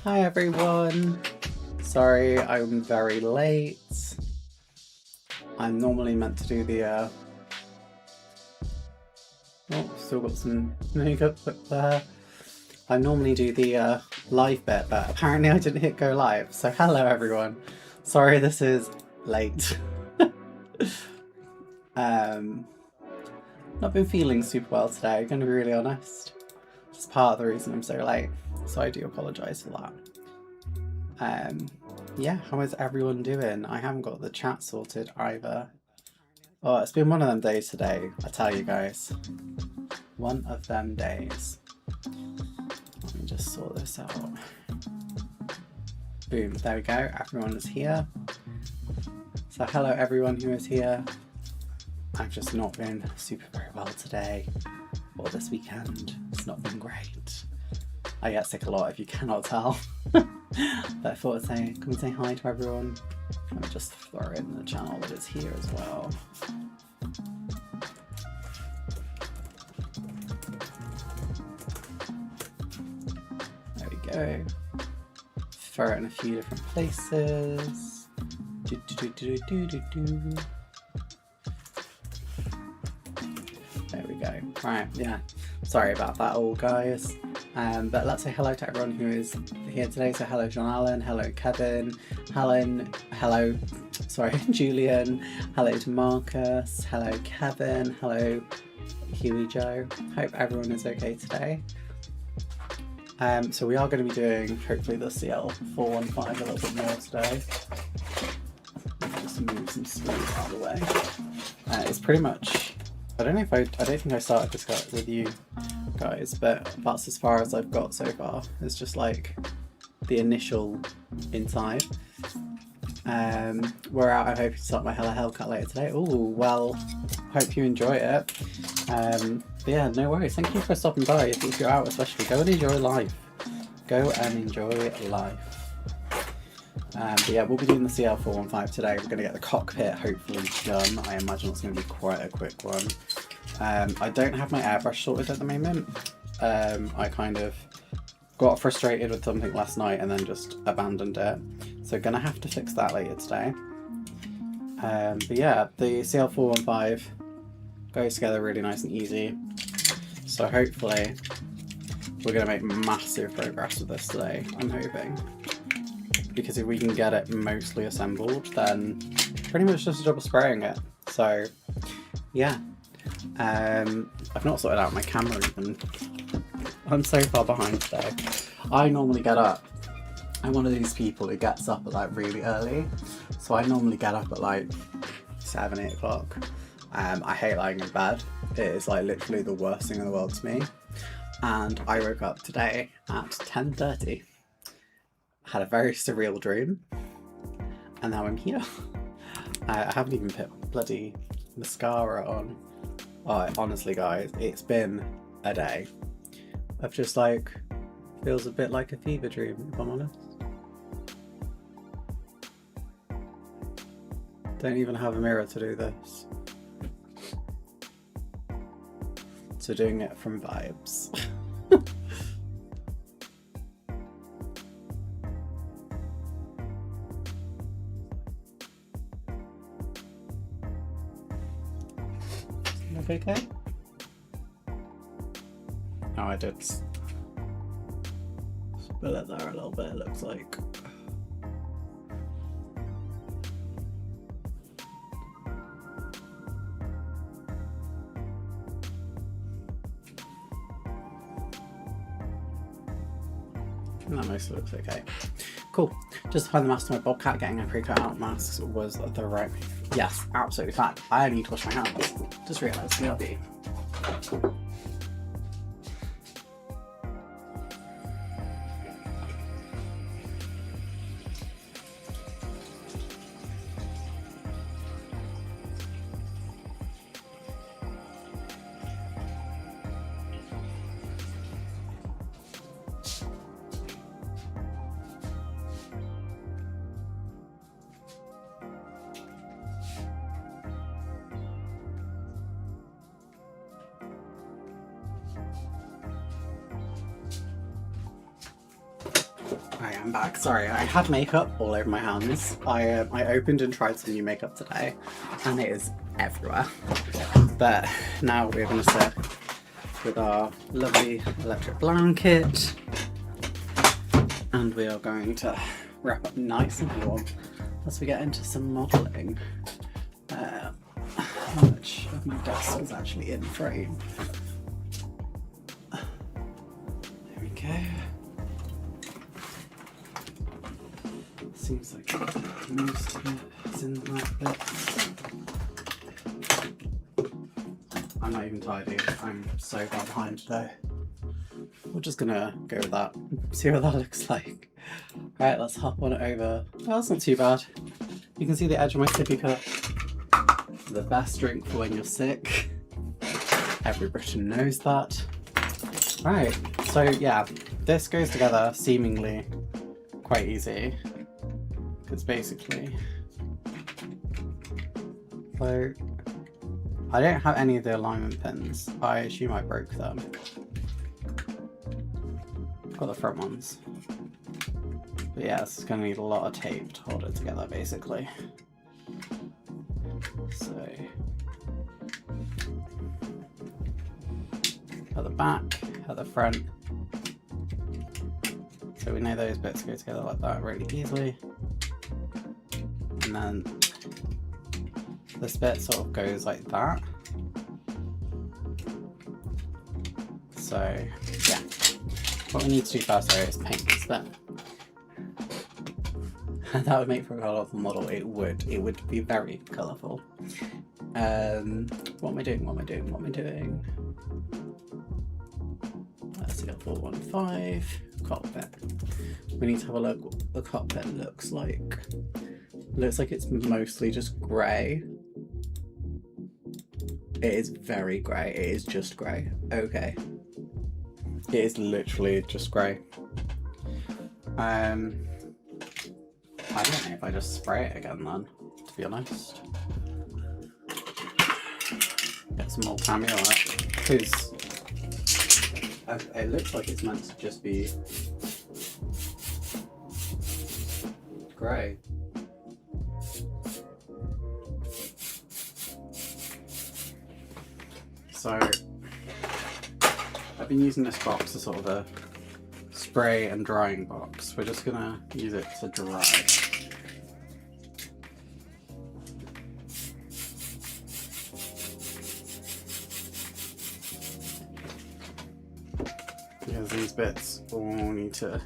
Hi everyone! Sorry, I'm very late. I'm normally meant to do the oh, still got some makeup up there. I normally do the live bit, but apparently I didn't hit go live. So hello everyone. Sorry this is late. Not been feeling super well today, I'm gonna be really honest. It's part of the reason I'm so late, so I do apologise for that. Yeah, how is everyone doing? I haven't got the chat sorted either. Oh, it's been one of them days today, I tell you guys. One of them days. Let me just sort this out. Boom, there we go, everyone is here. So hello everyone who is here. I've just not been super very well today, or this weekend. It's not been great. I get sick a lot if you cannot tell. But I thought I'd say, come and say hi to everyone. Let me just throw in the channel that is here as well. There we go. Throw it in a few different places. Do, do, do, do, do, do, do. There we go. Right, yeah. Sorry about that all, guys. But let's say hello to everyone who is here today. So hello John Allen, hello Kevin, Helen, hello, sorry, Julian, hello to Marcus, hello Kevin, hello Huey Joe. Hope everyone is okay today. So we are going to be doing, hopefully, the CL415 a little bit more today. Just move some screws out of the way. It's pretty much, I don't think I started this with you guys, but that's as far as I've got so far. It's just like the initial inside. We're out, I'm hoping to start my Hello Hellcat later today. Oh, well, hope you enjoy it. But yeah, no worries. Thank you for stopping by. If you're out especially, go and enjoy life. Go and enjoy life. But yeah, we'll be doing the CL415 today. We're going to get the cockpit hopefully done. I imagine it's going to be quite a quick one. I don't have my airbrush sorted at the moment. I kind of got frustrated with something last night and then just abandoned it. So gonna have to fix that later today. But yeah, the CL415 goes together really nice and easy. So hopefully we're gonna make massive progress with this today, I'm hoping. Because if we can get it mostly assembled, then pretty much just a job of spraying it. So yeah. I've not sorted out my camera even. I'm so far behind today. I normally get up. I'm one of these people who gets up at like really early. So I normally get up at like 7, 8 o'clock. I hate lying in bed. It is like literally the worst thing in the world to me. And I woke up today at 10:30. Had a very surreal dream. And now I'm here. I haven't even put bloody mascara on. Oh, honestly guys, it's been a day of just like, feels a bit like a fever dream, if I'm honest. Don't even have a mirror to do this. So doing it from vibes. Okay? Oh, I did spill it there a little bit, it looks like. That mostly looks okay. Cool. Just to find the mask to my Bobcat, getting a pre-cut out masks was the right. Yes, absolutely fact. I need to wash my hands. Just realised the other. I am back. Sorry, I had makeup all over my hands. I opened and tried some new makeup today, and it is everywhere. But now we're going to sit with our lovely electric blanket, and we are going to wrap up nice and warm as we get into some modelling. How much of my desk is actually in frame? There we go. Seems like most of it is in the right bits. I'm not even tidy. I'm so far behind today. We're just gonna go with that. See what that looks like. Alright, let's hop on over. Oh, that's not too bad. You can see the edge of my sippy cup. The best drink for when you're sick. Every Briton knows that. Right, so yeah, this goes together seemingly quite easy. Because basically, so I don't have any of the alignment pins. I assume I broke them. Got the front ones. But yeah, this is going to need a lot of tape to hold it together basically. So at the back, at the front. So we know those bits go together like that really easily. And then this bit sort of goes like that. So yeah, what we need to do first though is paint this bit. That would make for a colourful model. It would be very colourful. What am I doing? That's the 415 cockpit. We need to have a look what the cockpit looks like. Looks like it's mostly just grey. It is very grey. It is just grey. Okay. It is literally just grey. I don't know if I just spray it again then, to be honest. Get some more cameo on it. Because it looks like it's meant to just be grey. So I've been using this box as sort of a spray and drying box. We're just gonna use it to dry. Because these bits all need to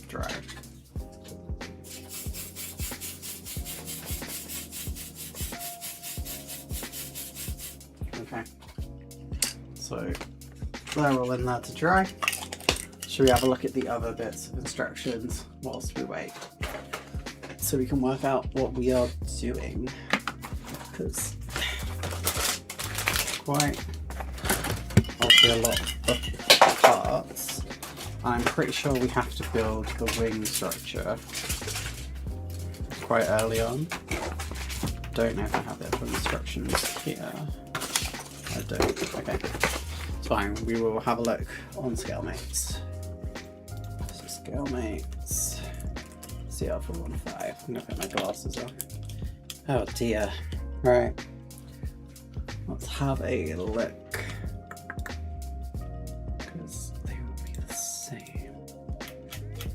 dry. Okay, so they're all in there to dry. Should we have a look at the other bits of instructions whilst we wait? So we can work out what we are doing. Because quite obviously a lot of parts. I'm pretty sure we have to build the wing structure quite early on. Don't know if I have the actual instructions here. I don't. Okay, it's fine. We will have a look on ScaleMates. So ScaleMates CR415. I'm gonna put my glasses on. Oh dear. Right. Let's have a look. Because they will be the same.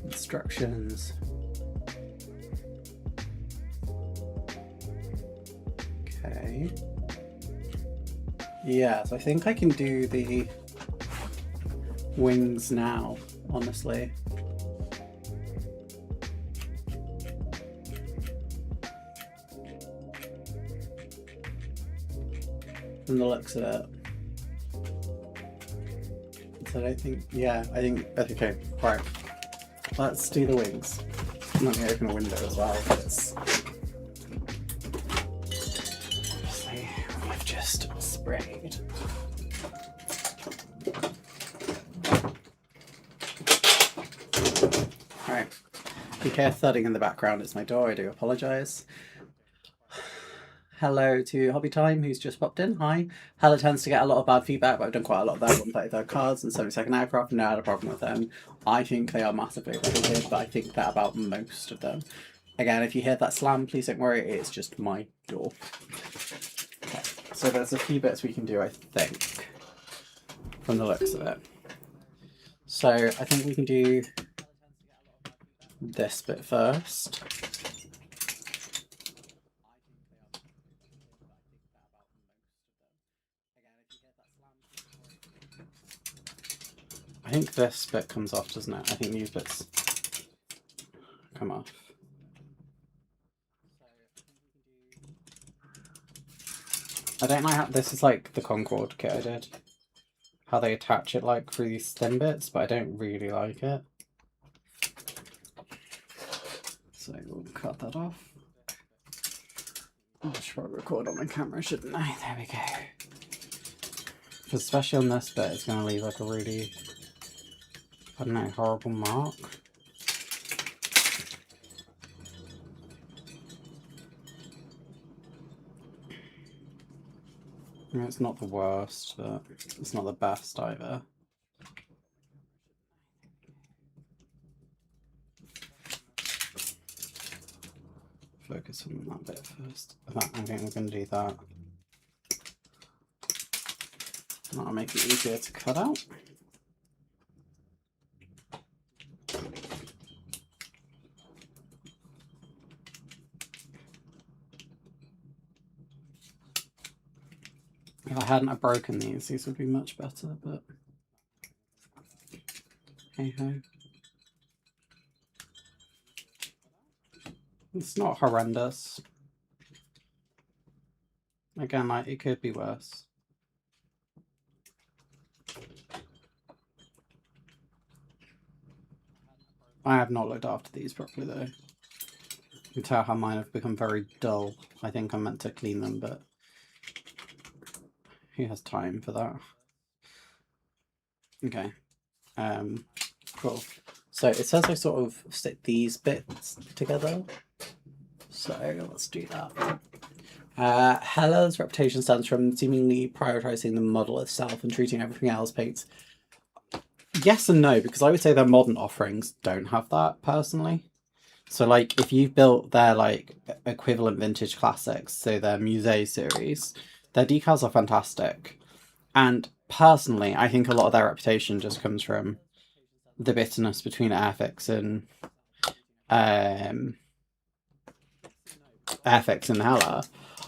Instructions. Okay. Yeah, so I think I can do the wings now, honestly. From the looks of it. So I think, yeah, I think, okay, right. Let's do the wings. Let me open a window as well, because we've just sprayed. Alright, if you hear thudding in the background, it's my door, I do apologise. Hello to Hobby Time, who's just popped in. Hi. Hella tends to get a lot of bad feedback, but I've done quite a lot of that. 133rd cards and 72nd aircraft, and I had a problem with them. I think they are massively overrated, but I think that about most of them. Again, if you hear that slam, please don't worry, it's just my door. Okay. So there's a few bits we can do, I think, from the looks of it. So I think we can do this bit first. I think this bit comes off, doesn't it? I think these bits come off. I don't know how this is like the Concorde kit I did. How they attach it like through these thin bits, but I don't really like it. So we'll cut that off. I should probably record on my camera, shouldn't I? There we go. Because especially on this bit, it's going to leave like a really, I don't know, horrible mark. I mean, it's not the worst, but it's not the best either. Focus on that bit first. I think we're going to do that. That'll make it easier to cut out. If I hadn't have broken these would be much better, but hey ho. It's not horrendous. Again, like, it could be worse. I have not looked after these properly though. You can tell how mine have become very dull. I think I'm meant to clean them, but who has time for that? Okay. Cool. So it says I sort of stick these bits together. So let's do that. Hella's reputation stems from seemingly prioritizing the model itself and treating everything else paints. Yes and no, because I would say their modern offerings don't have that personally. So like if you've built their like equivalent vintage classics, so their Musée series, their decals are fantastic. And personally, I think a lot of their reputation just comes from the bitterness between Airfix and Hella.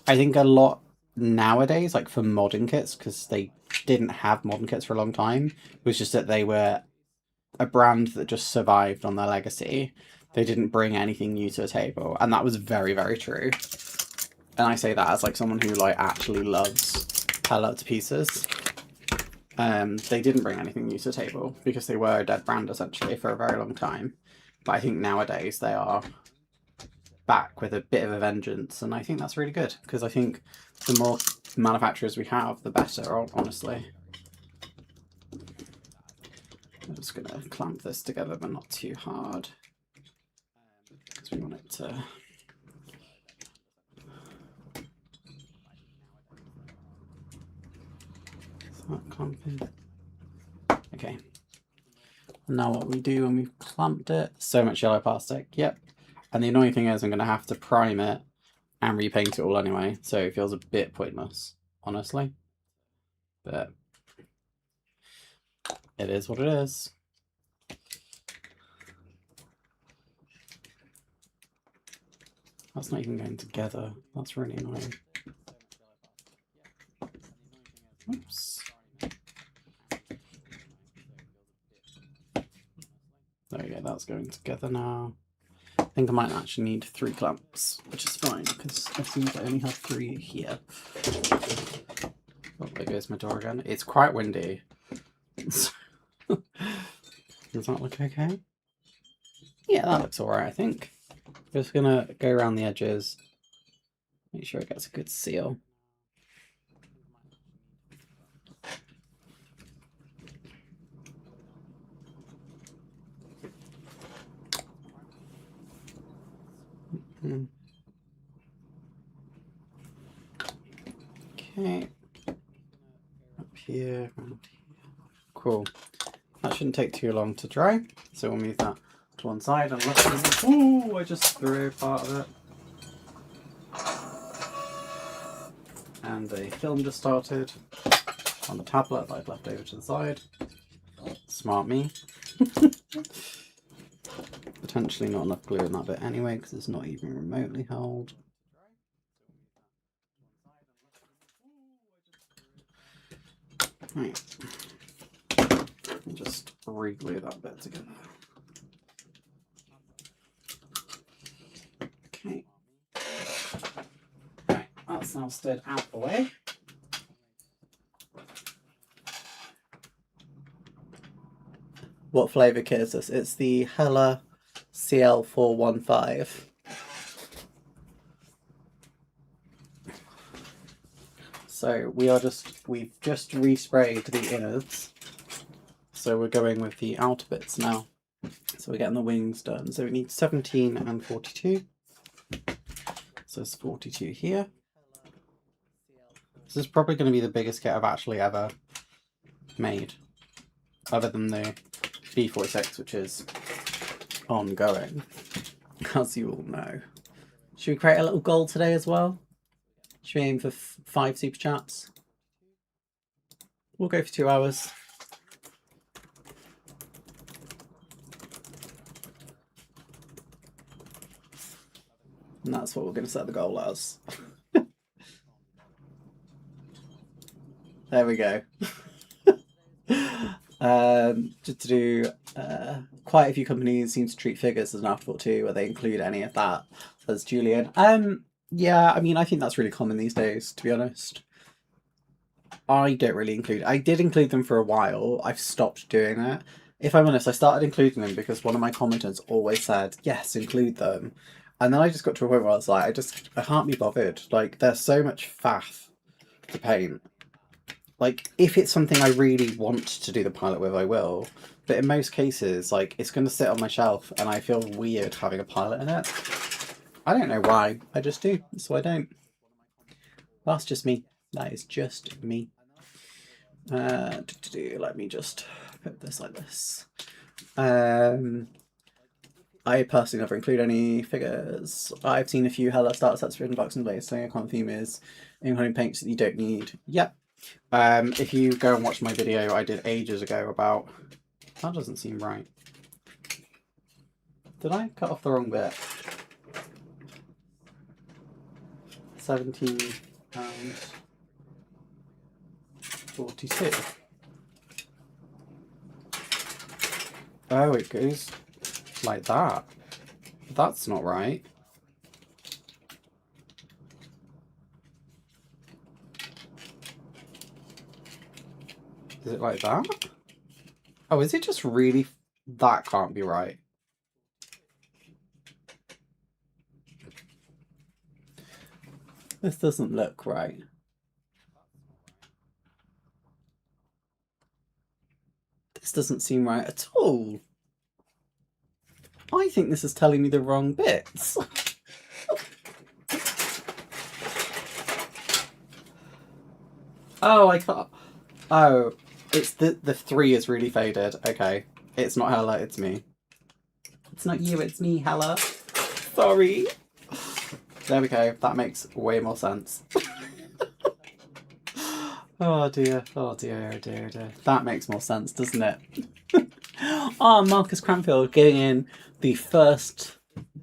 I think a lot nowadays, like for modern kits, because they didn't have modern kits for a long time, was just that they were a brand that just survived on their legacy. They didn't bring anything new to the table, and that was very, very true. And I say that as like someone who like actually loves Hella to pieces. They didn't bring anything new to the table because they were a dead brand essentially for a very long time. But I think nowadays they are back with a bit of a vengeance, and I think that's really good because I think the more manufacturers we have, the better, honestly. I'm just going to clamp this together, but not too hard because we want it to... Is that clamping? Okay. Now what we do when we've clamped it, so much yellow plastic, yep. And the annoying thing is I'm going to have to prime it and repaint it all anyway, so it feels a bit pointless, honestly. But it is what it is. That's not even going together. That's really annoying. Oops. There we go, that's going together now. I think I might actually need 3 clamps, which is fine, because I think I only have 3 here. Oh, there goes my door again. It's quite windy. Does that look okay? Yeah, that looks alright, I think. Just gonna go around the edges, make sure it gets a good seal. Okay. Up here, around here. Cool. That shouldn't take too long to dry, so we'll move that to one side and look. Ooh, I just threw part of it. And the film just started on the tablet that I've left over to the side. Smart me. Potentially not enough glue in that bit anyway, because it's not even remotely held. Right. And just re-glue that bit together. Okay. Right, that's now stood out the way. What flavour kit is this? It's the Hella CL415. So we've just resprayed the innards. So we're going with the outer bits now. So we're getting the wings done. So we need 17 and 42. So it's 42 here. This is probably going to be the biggest kit I've actually ever made, other than the B46, which is ongoing, as you all know. Should we create a little goal today as well? Should we aim for 5 super chats? We'll go for 2 hours. And that's what we're going to set the goal as. There we go. Just to do, quite a few companies seem to treat figures as an afterthought too, where they include any of that, says Julian. Yeah, I mean, I think that's really common these days, to be honest. I don't really include. I did include them for a while. I've stopped doing it. If I'm honest, I started including them because one of my commenters always said, yes, include them. And then I just got to a point where I was like, I can't be bothered. Like, there's so much faff to paint. Like, if it's something I really want to do the pilot with, I will. But in most cases, like, it's going to sit on my shelf and I feel weird having a pilot in it. I don't know why. I just do. So I don't. That's just me. That is just me. Let me just put this like this. I personally never include any figures. I've seen a few Hella starter sets for Box and Blaze, saying a common theme is including paints that you don't need. Yep. If you go and watch my video I did ages ago about... That doesn't seem right. Did I cut off the wrong bit? £17 42. Oh, it goes like that. That's not right. Is it like that? Oh, is it just really... That can't be right. This doesn't look right. This doesn't seem right at all. I think this is telling me the wrong bits. Oh, I can't... Oh, it's the 3 is really faded. Okay. It's not Hella, it's me. It's not you, it's me, Hella. Sorry. There we go. That makes way more sense. Oh dear. Oh dear, oh dear, oh dear. That makes more sense, doesn't it? Oh, Marcus Cranfield getting in the first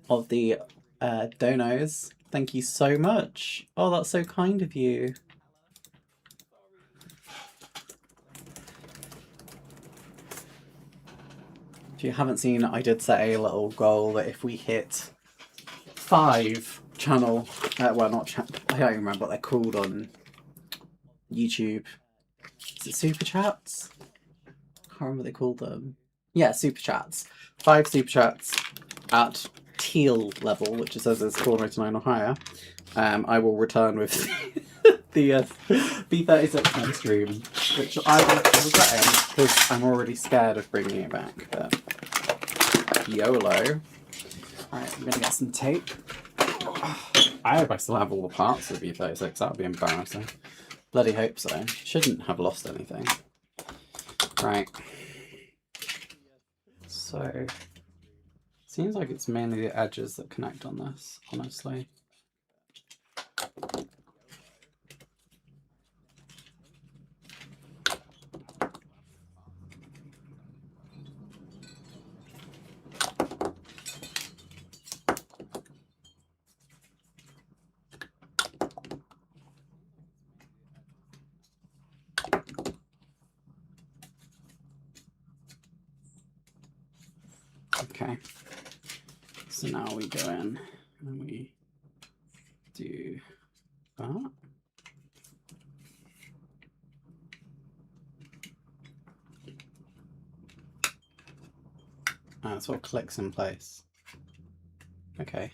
of the donos. Thank you so much. Oh, that's so kind of you. If you haven't seen, I did set a little goal that if we hit 5 channel, well, not channel, I don't even remember what they're called on YouTube. Is it super chats? I can't remember what they called them. Yeah, super chats. 5 super chats at teal level, which it says is 499 or higher. I will return with the B36 next stream, which I will regret because I'm already scared of bringing it back. But YOLO. Alright, I'm gonna get some tape. I hope I still have all the parts of B36. That would be embarrassing. Bloody hope so. Shouldn't have lost anything. Right. So, seems like it's mainly the edges that connect on this, honestly. Okay, so now we go in and we do that. It sort of clicks in place. Okay.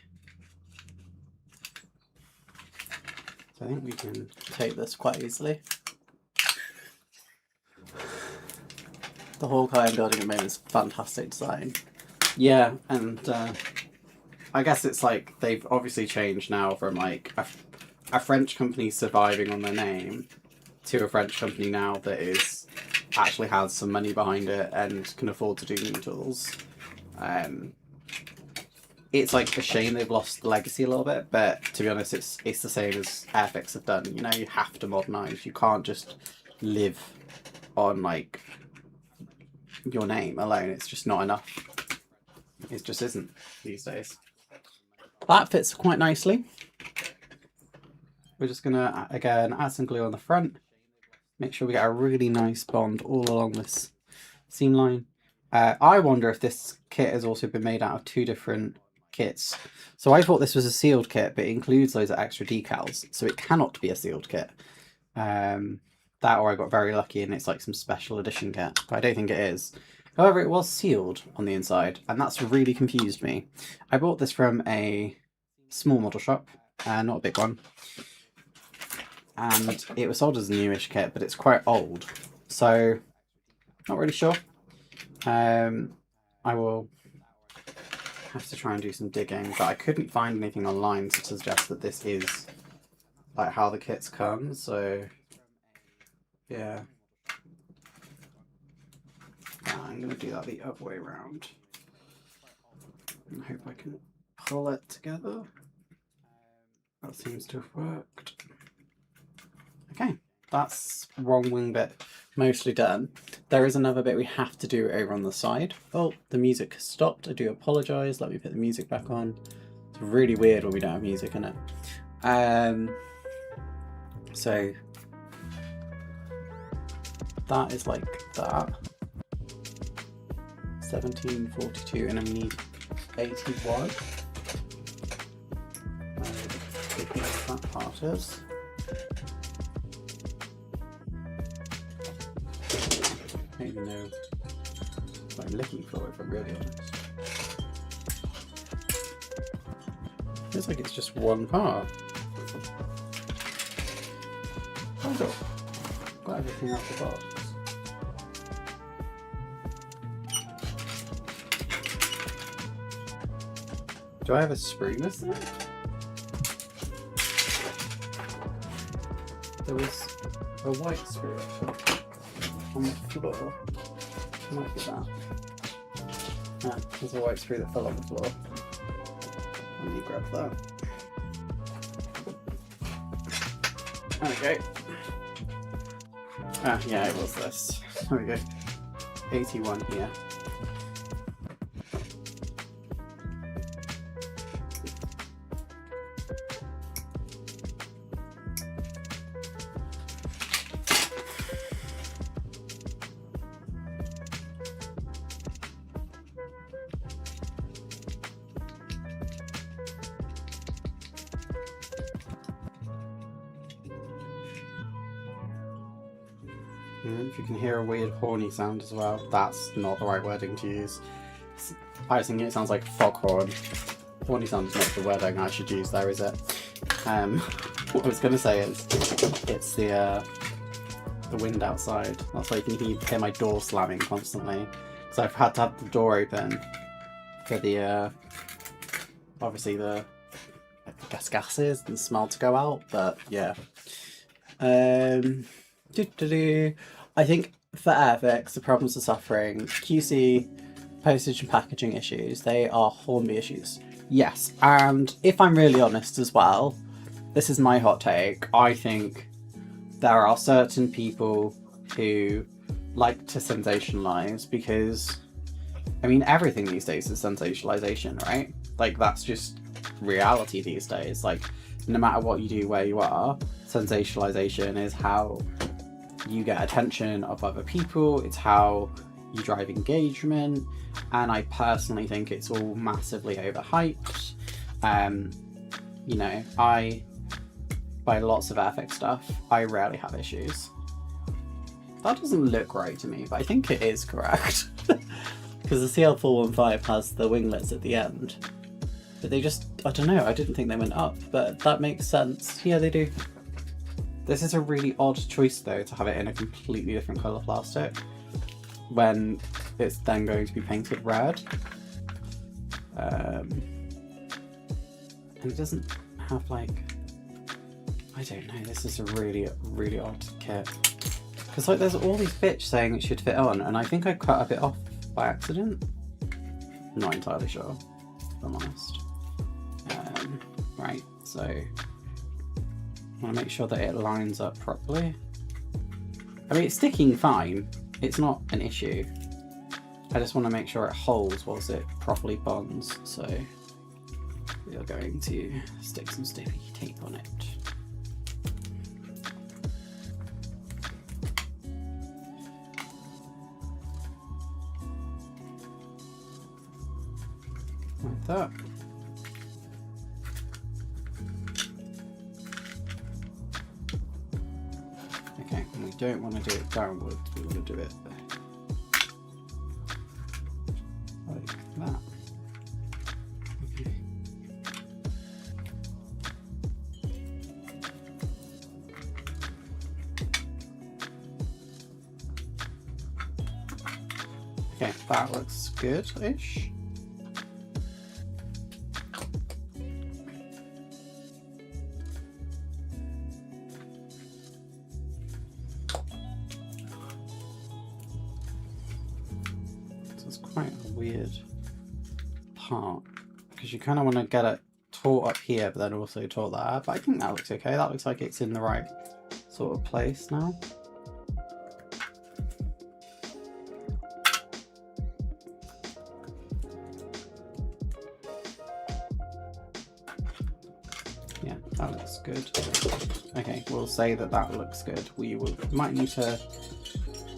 So I think we can take this quite easily. The whole car I'm building at the moment is fantastic design. Yeah, and I guess it's like they've obviously changed now from like a French company surviving on their name to a French company now that is actually has some money behind it and can afford to do new tools. It's like a shame they've lost the legacy a little bit, but to be honest, it's the same as Airfix have done. You know, you have to modernise. You can't just live on like your name alone. It's just not enough. It just isn't these days. That fits quite nicely. We're just gonna again add some glue on the front. Make sure we get a really nice bond all along this seam line. I wonder if this kit has also been made out of two different kits. So I thought this was a sealed kit, but it includes loads of extra decals, so it cannot be a sealed kit. That or I got very lucky and it's like some special edition kit, but I don't think it is. However, it was sealed on the inside, and that's really confused me. I bought this from a small model shop, not a big one, and it was sold as a newish kit, but it's quite old, so not really sure. I will have to try and do some digging, but I couldn't find anything online to suggest that this is like how the kits come, so yeah. I'm going to do that the other way around. I hope I can pull it together. That seems to have worked. Okay, that's wrong wing bit mostly done. There is another bit we have to do over on the side. Oh, the music has stopped. I do apologise. Let me put the music back on. It's really weird when we don't have music in it. So that is like that. 1742, and I need 81. That part is. I don't even know what I'm looking for, if I'm really honest. Feels like it's just one part. Oh, got everything out the box. Do I have a sprue missing? There was a white sprue on the floor. Might be that. Ah, there's a white sprue that fell on the floor. Let me grab that. There we go. Ah, yeah, it was this. There we go. 81 here. If you can hear a weird horny sound as well, that's not the right wording to use. I was thinking it sounds like foghorn. Horny sound is not the wording I should use there, is it? What I was going to say is, it's the wind outside. That's why you can hear my door slamming constantly. So I've had to have the door open for the, obviously the, I guess, gases and smell to go out, but yeah. I think for Airfix, the problems are suffering QC, postage and packaging issues. They are Hornby issues. Yes, and if I'm really honest as well, this is my hot take. I think there are certain people who like to sensationalize because, I mean, everything these days is sensationalization, right? Like, that's just reality these days. Like, no matter what you do, where you are, sensationalization is how you get attention of other people. It's how you drive engagement. And I personally think it's all massively overhyped. You know, I buy lots of Airfix stuff. I rarely have issues. That doesn't look right to me, but I think it is correct. Because the CL415 has the winglets at the end. But they just, I don't know, I didn't think they went up, but that makes sense. Yeah, they do. This is a really odd choice though, to have it in a completely different colour plastic when it's then going to be painted red. And it doesn't have like, I don't know, this is a really, really odd kit. Because like there's all these bits saying it should fit on, and I think I cut a bit off by accident. I'm not entirely sure, if I'm honest. Right, so I want to make sure that it lines up properly. I mean, it's sticking fine. It's not an issue. I just want to make sure it holds whilst it properly bonds. So we are going to stick some sticky tape on it. Like that. Okay, and we don't want to do it downwards, we want to do it like that. Okay. Okay, that looks good-ish. Quite a weird part because you kind of want to get it taut up here but then also taut there, but I think that looks okay. That looks like it's in the right sort of place now. Yeah, that looks good. Okay, we'll say that that looks good. We might need to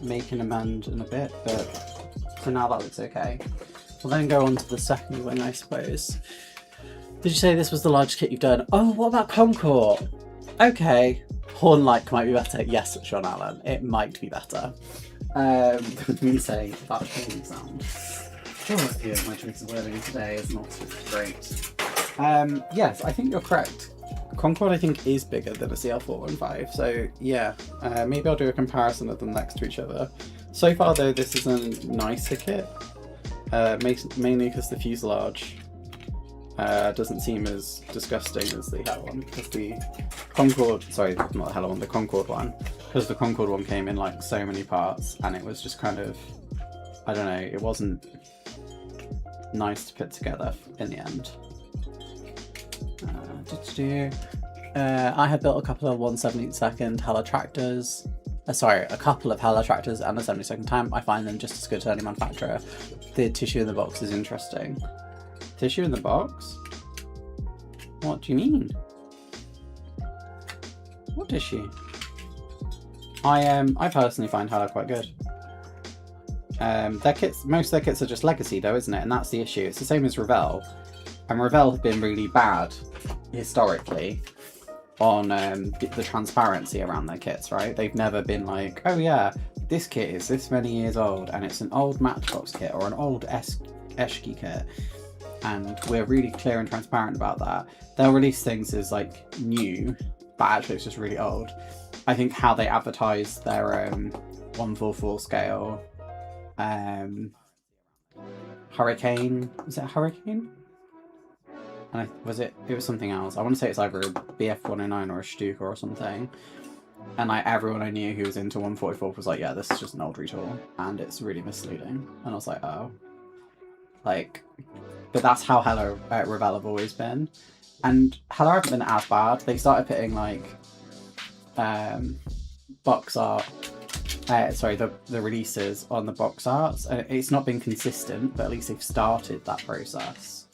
make an amend in a bit, but for now that looks okay. We'll then go on to the second wing, I suppose. Did you say this was the largest kit you've done? Oh, what about Concord? Okay, Horn-like might be better. Yes, Sean Allen, it might be better. Me saying that shouldn't sound. Oh dear, my choice of wording today is not great. Yes, I think you're correct. Concord, I think, is bigger than a CL415, so yeah, maybe I'll do a comparison of them next to each other. So far though, this is a nicer kit, mainly because the fuselage doesn't seem as disgusting as the Hello one, because the Concorde, sorry, not the Hello one, the Concorde one, because the Concorde one came in like so many parts and it was just kind of, I don't know, it wasn't nice to put together in the end. I have built a couple of 1/72 Hella tractors. Sorry, a couple of Hella tractors and a 72nd time. I find them just as good as any manufacturer. The tissue in the box is interesting. Tissue in the box? What do you mean? What tissue? I personally find Hella quite good. Their kits, most of their kits are just legacy though, isn't it? And that's the issue. It's the same as Revell. And Revell have been really bad historically on the transparency around their kits, right? They've never been like, oh yeah, this kit is this many years old and it's an old Matchbox kit or an old Eschke kit, and we're really clear and transparent about that. They'll release things as like new, but actually it's just really old. I think how they advertise their 144 scale Hurricane, is it a Hurricane? And it was something else. I want to say it's either a BF109 or a Stuka or something. And like everyone I knew who was into 144 was like, yeah, this is just an old retool and it's really misleading. And I was like, oh. Like, but that's how Hello Revell have always been. And Hello haven't been as bad. They started putting like box art, the releases on the box arts. And it's not been consistent, but at least they've started that process.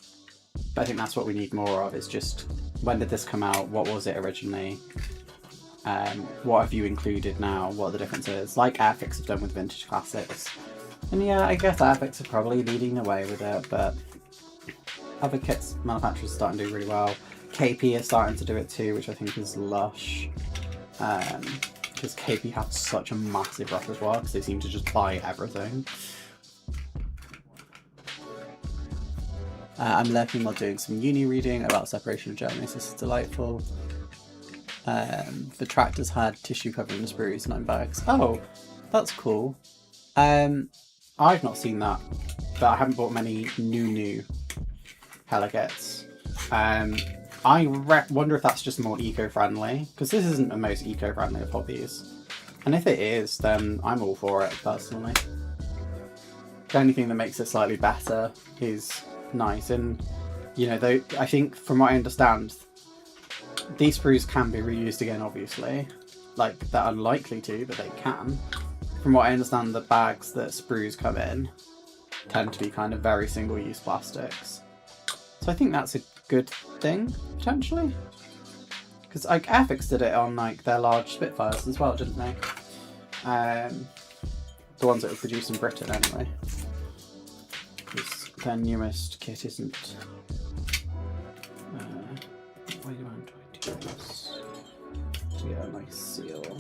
But I think that's what we need more of, is just, when did this come out? What was it originally? What have you included now? What are the differences? Like Airfix have done with vintage classics. And yeah, I guess Airfix are probably leading the way with it, but other kits manufacturers are starting to do really well. KP is starting to do it too, which I think is lush. Because KP have such a massive repertoire, because they seem to just buy everything. I'm lurking while doing some uni reading about separation of Germany, so this is delightful. The tractors had tissue covering the sprues, 9 bags. Oh, that's cool. I've not seen that, but I haven't bought many new Hello-Kits. I wonder if that's just more eco-friendly, because this isn't the most eco-friendly of hobbies. And if it is, then I'm all for it, personally. The only thing that makes it slightly better is nice, and, you know, though, I think, from what I understand, these sprues can be reused again, obviously. Like, they're unlikely to, but they can. From what I understand, the bags that sprues come in tend to be kind of very single-use plastics. So I think that's a good thing, potentially. Because, like, Airfix did it on, like, their large Spitfires as well, didn't they? The ones that were produced in Britain, anyway. Because their newest kit isn't... why do I do this? To get a nice seal.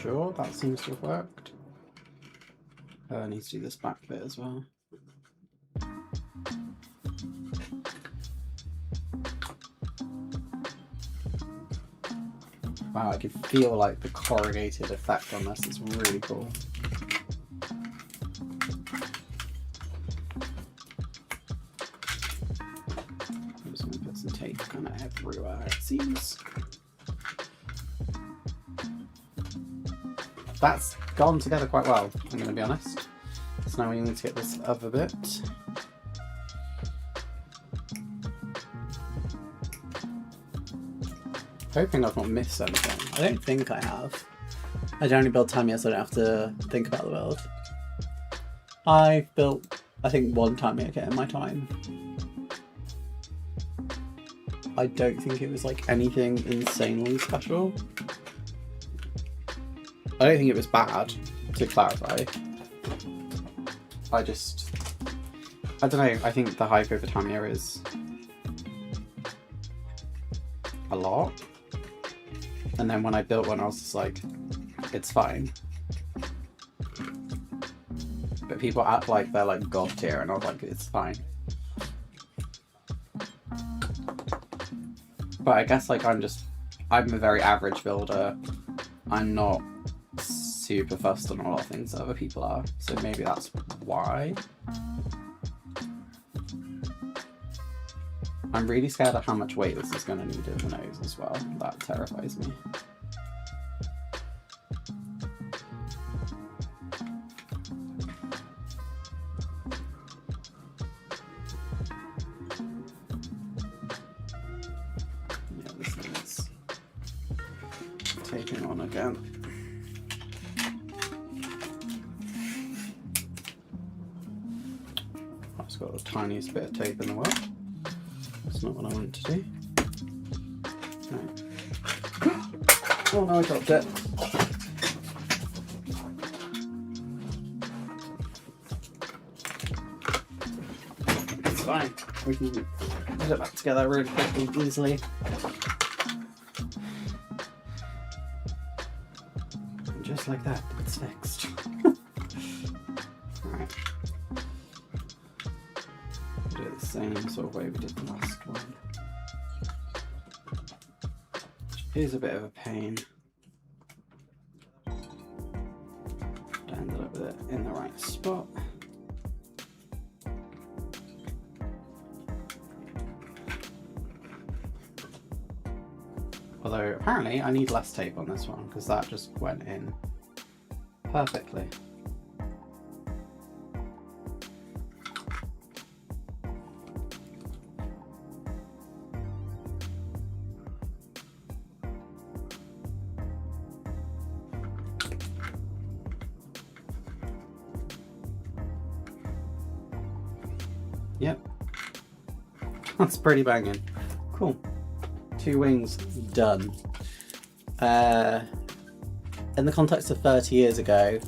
Sure, that seems to have worked. I need to do this back bit as well. Wow, I can feel like the corrugated effect on this is really cool. I'm just going to put some tape kind of everywhere, it seems. That's gone together quite well, I'm going to be honest. So now we need to get this other bit. Hoping I've not missed anything. I don't think I have. I generally build Tamiya so I don't have to think about the build. I've built, I think, one Tamiya kit in my time. I don't think it was like anything insanely special. I don't think it was bad, to clarify. I don't know, I think the hype over Tamiya is a lot. And then when I built one, I was just like, it's fine. But people act like they're like god tier, and I was like, it's fine. But I guess like I'm a very average builder. I'm not super fussed on a lot of things that other people are, so maybe that's why. I'm really scared of how much weight this is going to need in the nose as well. That terrifies me. Yeah, this needs taping on again. I've just got the tiniest bit of tape in the world. That's not what I wanted to do. Right. Oh no, I dropped it. It's fine. We can put it back together really quickly, easily. And just like that, it's fixed. Right. Do it the same sort of way we did the last one. Which is a bit of a pain. To end up with it in the right spot. Although apparently I need less tape on this one because that just went in perfectly. Yep, that's pretty banging. Cool. 2 wings done. In the context of 30 years ago,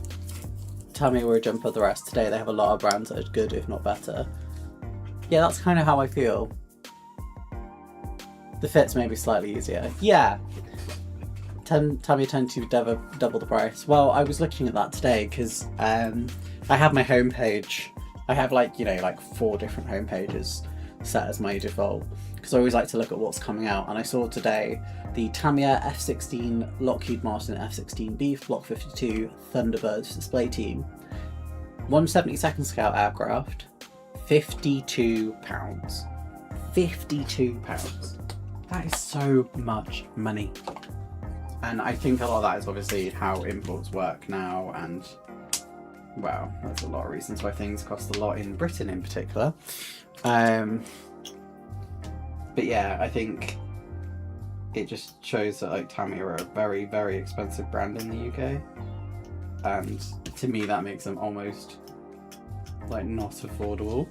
Tamiya were a jump of the rest. Today they have a lot of brands that are good, if not better. Yeah, that's kind of how I feel. The fit's maybe slightly easier. Yeah. Tamiya tend to double the price. Well, I was looking at that today because I have my homepage. I have like 4 different homepages set as my default because I always like to look at what's coming out, and I saw today the Tamiya F16 Lockheed Martin F-16 Beef Block 52 Thunderbirds display team, 172nd scale aircraft, £52. £52. That is so much money. And I think a lot of that is obviously how imports work now, and well, there's a lot of reasons why things cost a lot in Britain in particular. But yeah, I think it just shows that like Tamiya are a very, very expensive brand in the UK. And to me that makes them almost like not affordable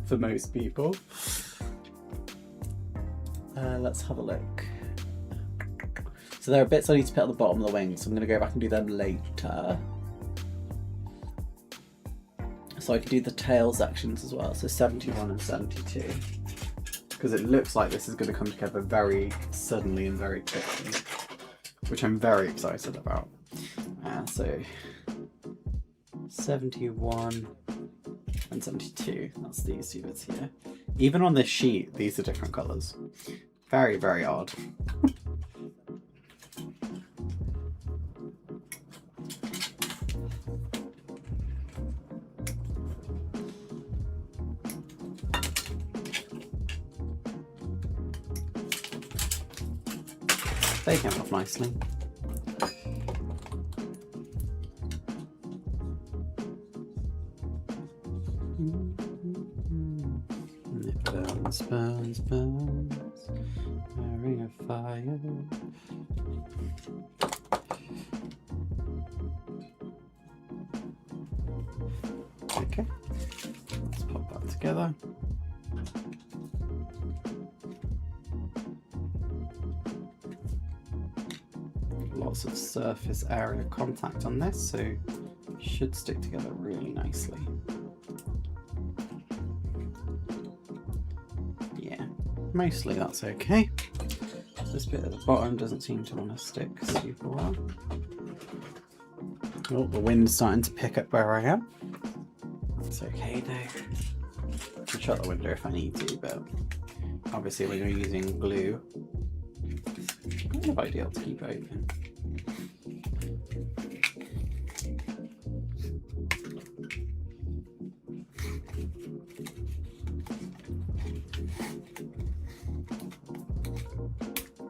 for most people. Let's have a look. So there are bits I need to put at the bottom of the wing, so I'm going to go back and do them later. So I can do the tail sections as well, so 71 and 72. Because it looks like this is going to come together very suddenly and very quickly, which I'm very excited about. So 71 and 72, that's these 2 bits here. Even on this sheet, these are different colours. Very, very odd. They came off nicely. And it burns, burns, burns, a ring of fire. Okay, let's pop that together. Lots of surface area contact on this, so it should stick together really nicely. Yeah, mostly that's okay. This bit at the bottom doesn't seem to want to stick super well. Oh, the wind's starting to pick up where I am. It's okay though. I can shut the window if I need to, but obviously when you're using glue, it's kind of ideal to keep open.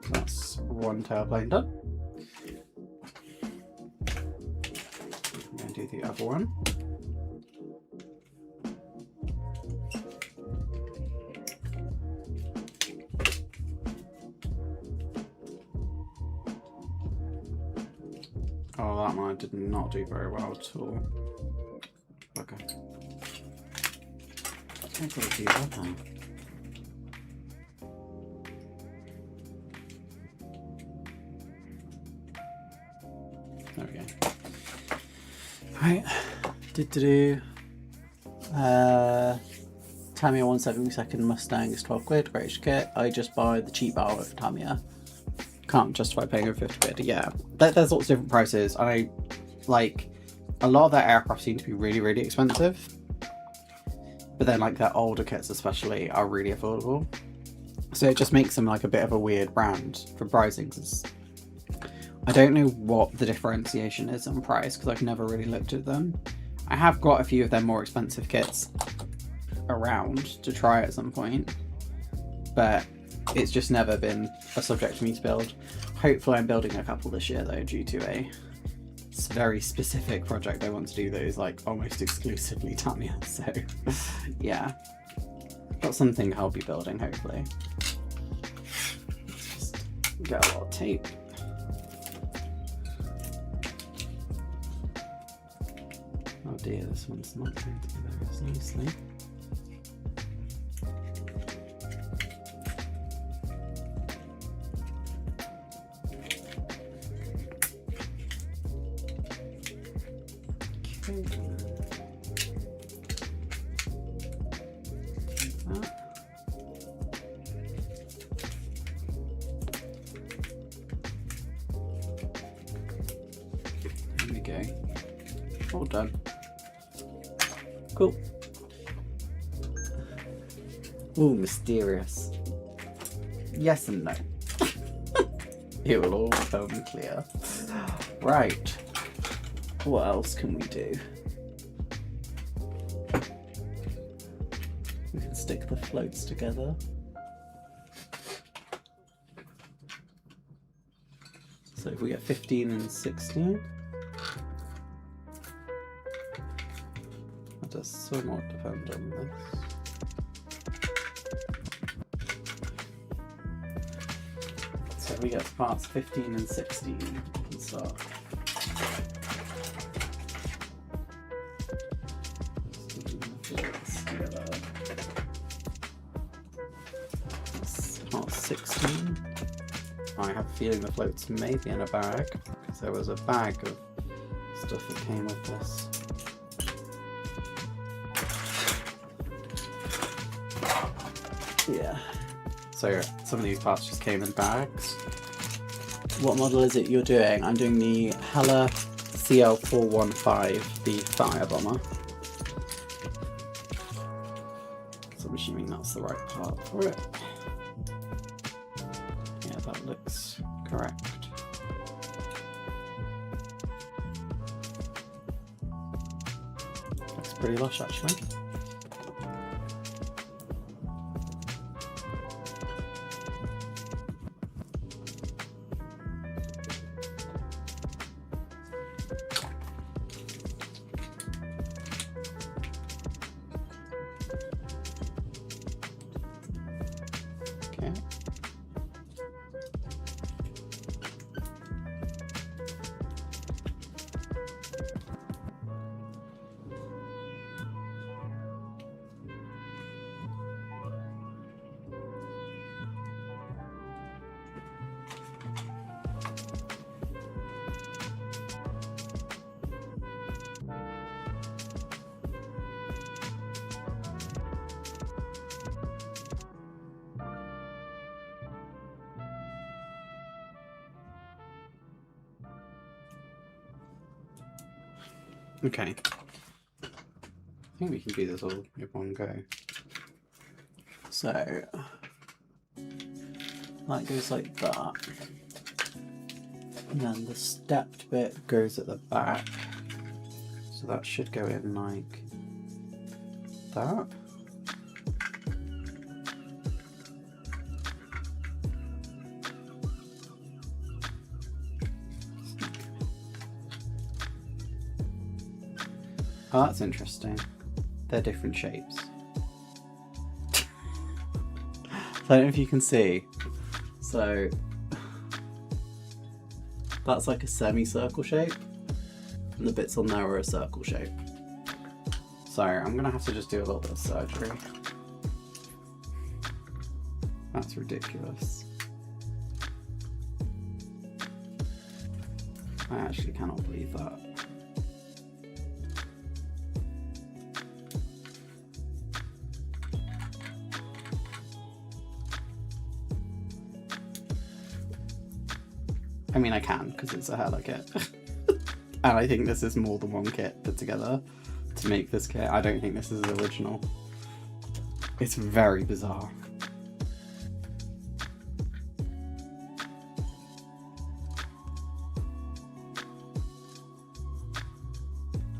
That's one tailplane done. I'm going to do the other one. Oh, that one did not do very well at all. Okay. I'm going to do that now. There we go. Right. Tamiya 172nd Mustang is 12 quid, British kit. I just buy the cheap out of Tamiya. Can't justify paying over 50 quid. Yeah, there's lots of different prices. I like a lot of their aircraft seem to be really, really expensive, but then like their older kits especially are really affordable. So it just makes them like a bit of a weird brand for pricing. Cause I don't know what the differentiation is on price because I've never really looked at them. I have got a few of their more expensive kits around to try at some point, but it's just never been a subject for me to build. Hopefully I'm building a couple this year though, due to a very specific project I want to do that is like almost exclusively Tamiya, so yeah. Got something I'll be building hopefully. Let's just get a lot of tape. Oh dear, this one's not going together as nicely. There we go. All done. Cool. Ooh, mysterious. Yes and no. It will all become clear. Right. What else can we do? We can stick the floats together. So if we get 15 and 16, that does somewhat depend on this. So we get parts 15 and 16, we can start. That's part 16. I have a feeling the floats may be in a bag, because there was a bag of stuff that came with this. Yeah. So some of these parts just came in bags. What model is it you're doing? I'm doing the Hella CL415, the fire bomber. So I'm assuming that's the right part for it. Yeah, that looks correct. Looks pretty lush actually. Okay. Okay. I think we can do this all in one go. So that goes like that. And then the stepped bit goes at the back. So that should go in like that. Oh, that's interesting. They're different shapes. So I don't know if you can see. So that's like a semicircle shape, and the bits on there are a circle shape. So I'm gonna have to just do a little bit of surgery. That's ridiculous. I actually cannot believe that. I mean, I can, because it's a Hella kit. And I think this is more than one kit put together to make this kit. I don't think this is original. It's very bizarre.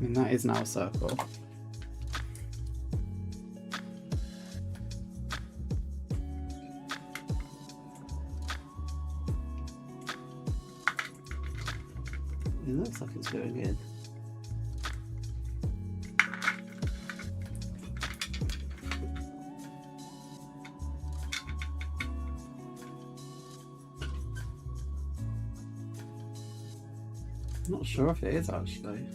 I mean, that is now a circle. It looks like it's going in. I'm not sure if it is actually.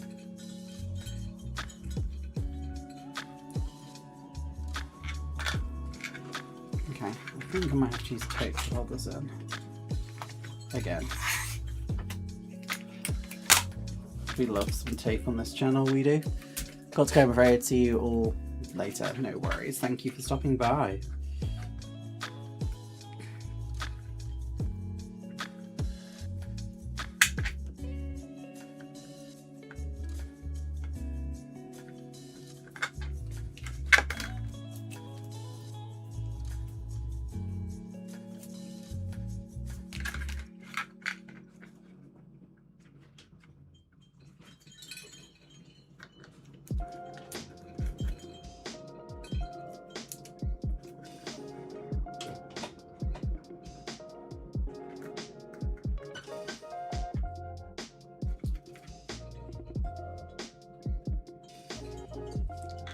Okay, I think I might have to use tape to hold this in. Again. We love some tape on this channel, we do. Got to go, I'm afraid. See you all later. No worries. Thank you for stopping by.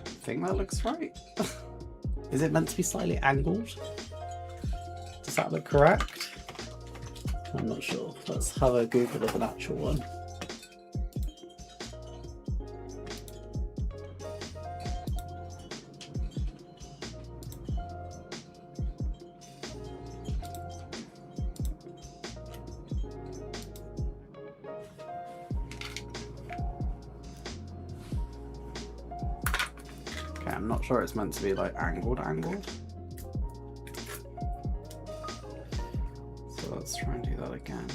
I think that looks right. Is it meant to be slightly angled? Does that look correct? I'm not sure. Let's have a Google of an actual one. Okay, I'm not sure it's meant to be like angled. So let's try and do that again.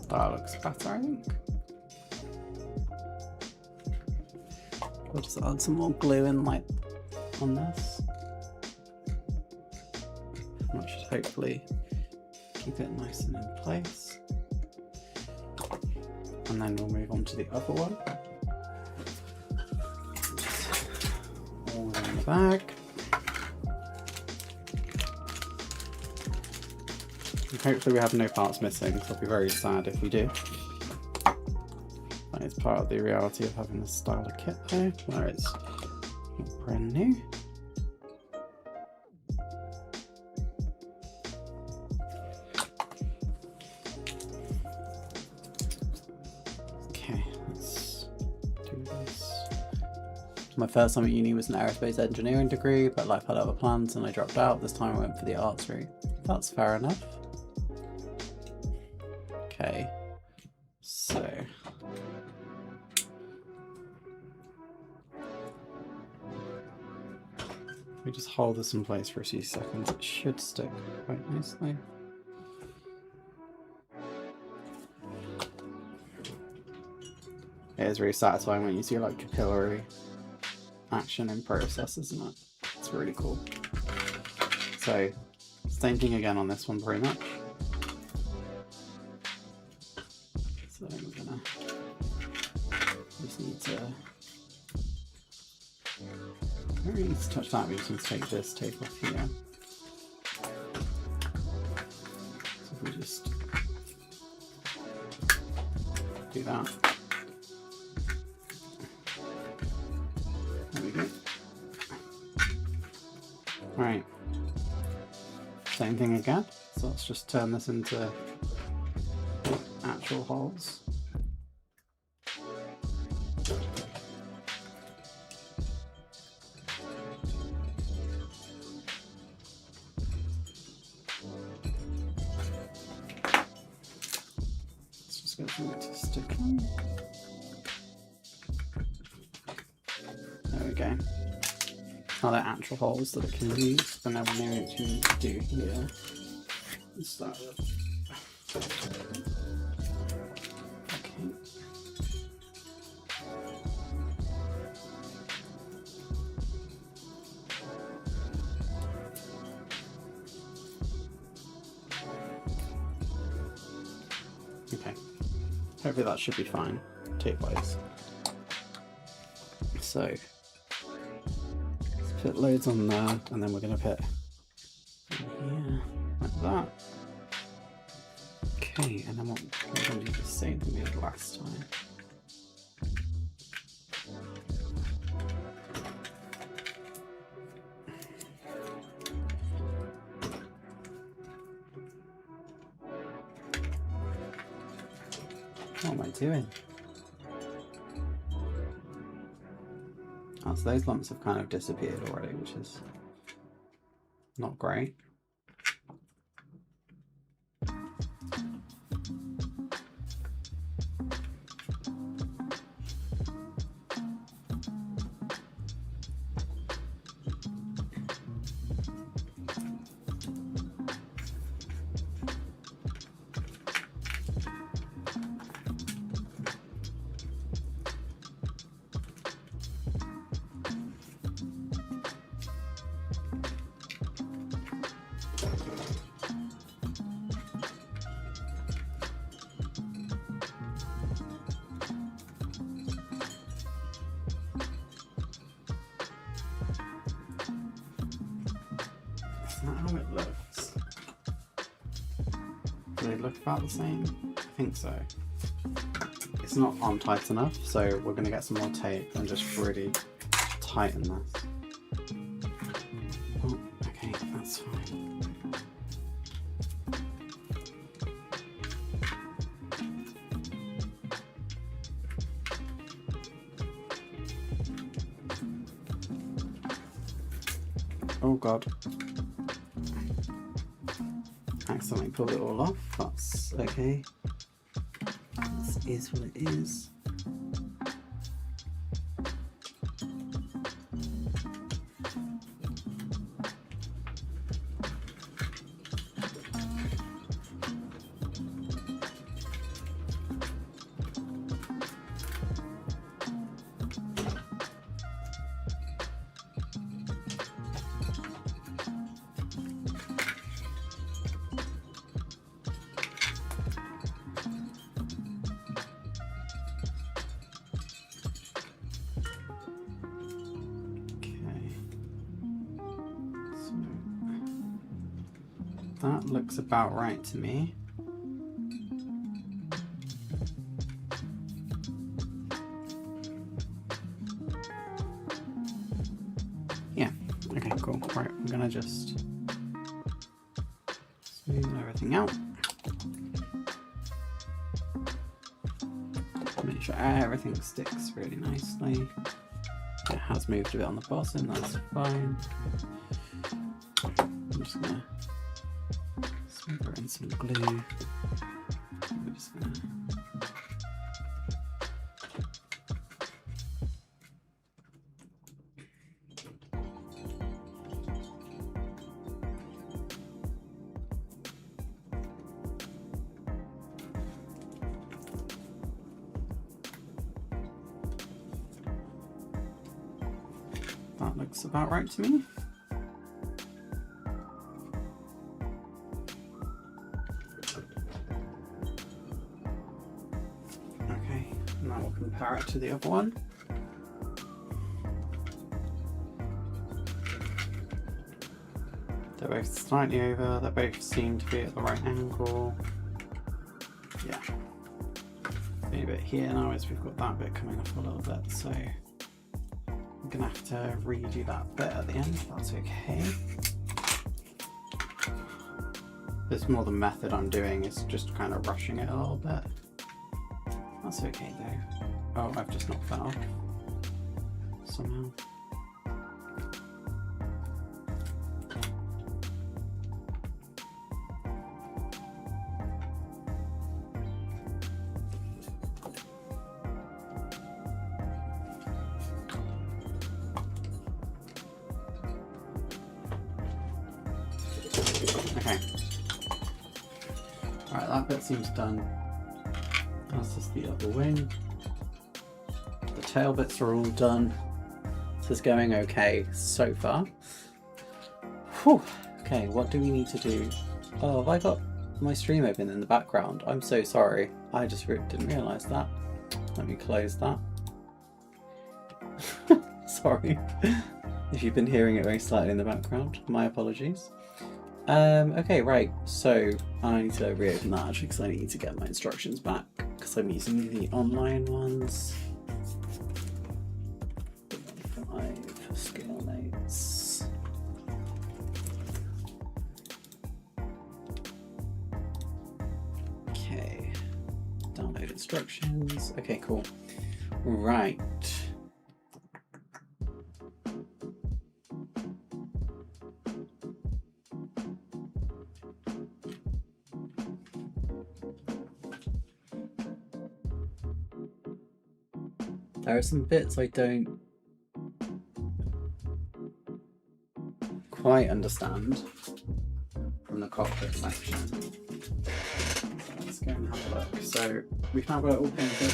That looks better, I think. We'll just add some more glue in like on this. That should hopefully keep it nice and in place. And then we'll move on to the other one. All in the bag. And hopefully we have no parts missing, so I'll be very sad if we do. That is part of the reality of having this style of kit though, where it's brand new. My first time at uni was an aerospace engineering degree, but life had other plans and I dropped out. This time I went for the arts route. That's fair enough. Okay, so we just hold this in place for a few seconds. It should stick quite nicely. It is really satisfying when you see like capillary action in process, isn't it? It's really cool. So, same thing again on this one pretty much. So we're gonna just need to don't really need to touch that, we just need to take this tape off here. So if we just do that. There we go. Right. Same thing again. So let's just turn this into actual holes. Let's just get something to stick on. There we go. Now they're actual holes that it can use, but now we know what we need to do here. Let's start with. Okay. Okay. Hopefully that should be fine, tape-wise. So. Put loads on there, and then we're going to put here, like that. Okay, and then what we're going to do the same thing we did last time. What am I doing? Oh, so those lumps have kind of disappeared already, which is not great. Is that how it looks? Do they look about the same? I think so. It's not on tight enough, so we're going to get some more tape and just really tighten this. Oh, okay, that's fine. Oh god. Accidentally pulled it all off. That's okay. This is what it is. That looks about right to me. Yeah, okay, cool. Right, I'm gonna just smooth everything out. Make sure everything sticks really nicely. It has moved a bit on the bottom, that's fine. I'm just gonna put in some glue. I'm just gonna that looks about right to me. Now we'll compare it to the other one. They're both slightly over, they both seem to be at the right angle. Yeah. The only bit here now is we've got that bit coming off a little bit, so I'm gonna have to redo that bit at the end, if that's okay. It's more the method I'm doing, is just kind of rushing it a little bit. That's okay though. Oh, I've just knocked that off somehow. Okay. Alright, that bit seems done. That's just the other wing. The tail bits are all done. This is going okay so far. Whew. Okay, what do we need to do? Oh, have I got my stream open in the background? I'm so sorry. I just didn't realise that. Let me close that. Sorry. If you've been hearing it very slightly in the background, my apologies. Okay, right, so I need to reopen that actually because I need to get my instructions back because I'm using the online ones. 5 scale notes. Okay, download instructions. Okay, cool. Right. There are some bits I don't quite understand from the cockpit section. So let's go and have a look. So we found out all painted.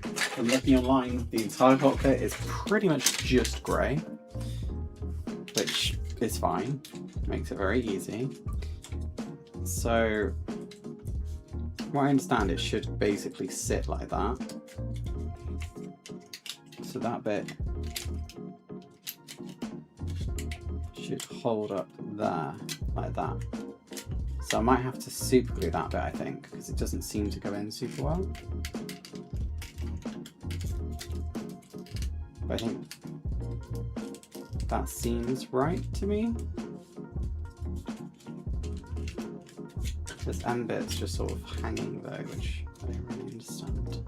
From looking online, the entire cockpit is pretty much just grey, which is fine. Makes it very easy. So from what I understand, it should basically sit like that. So that bit should hold up there, like that. So I might have to super glue that bit, I think, because it doesn't seem to go in super well. But I think that seems right to me. This end bit's just sort of hanging though, which I don't really understand.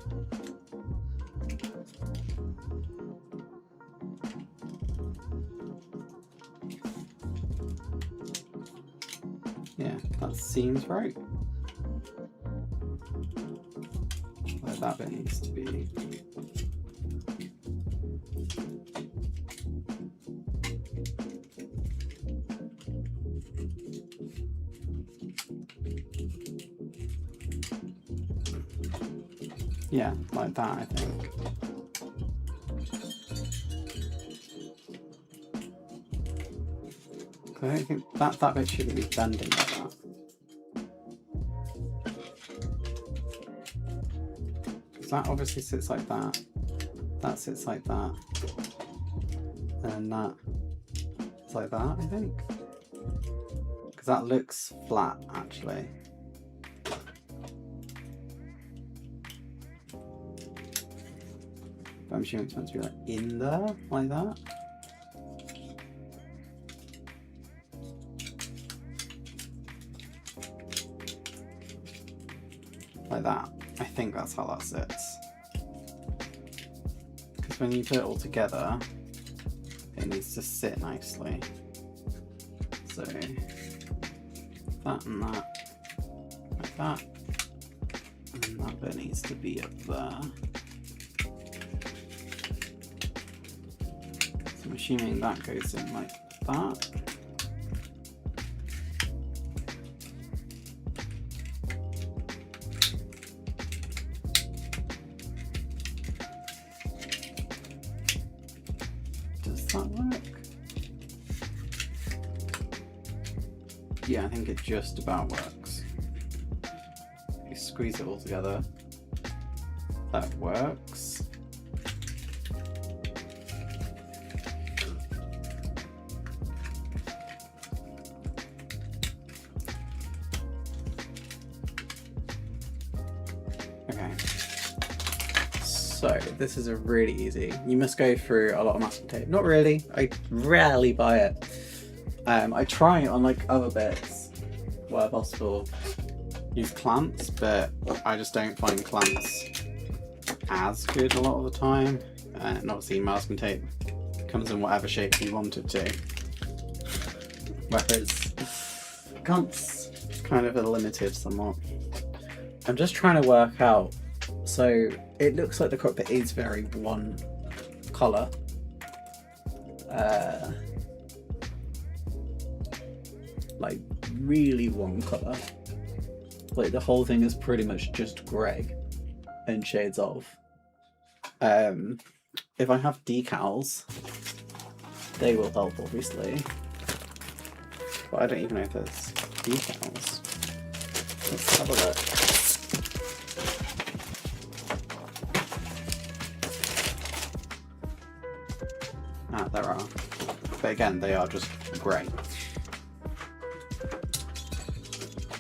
Yeah, that seems right. Like that bit needs to be. Yeah, like that, I think. I don't think that bit shouldn't be bending like that. Because that obviously sits like that. That sits like that. And that is like that, I think. Because that looks flat, actually. But I'm assuming it's meant to be like in there, like that. Like that. I think that's how that sits. Because when you put it all together, it needs to sit nicely. So that and that, like that, and that bit needs to be up there. So I'm assuming that goes in like that. Does that work? Yeah, I think it just about works. You squeeze it all together. That works. Okay. So this is a really easy. You must go through a lot of masking tape. Not really. I rarely buy it. I try it on like other bits where possible. Use clamps, but I just don't find clamps as good a lot of the time. And obviously masking tape comes in whatever shape you want it to. Whereas clamps kind of are limited somewhat. I'm just trying to work out. So it looks like the cockpit is very one colour. Like really one colour. Like the whole thing is pretty much just grey and shades of. If I have decals, they will help obviously. But I don't even know if there's decals. Let's have a look. Ah, there are. but again, they are just grey.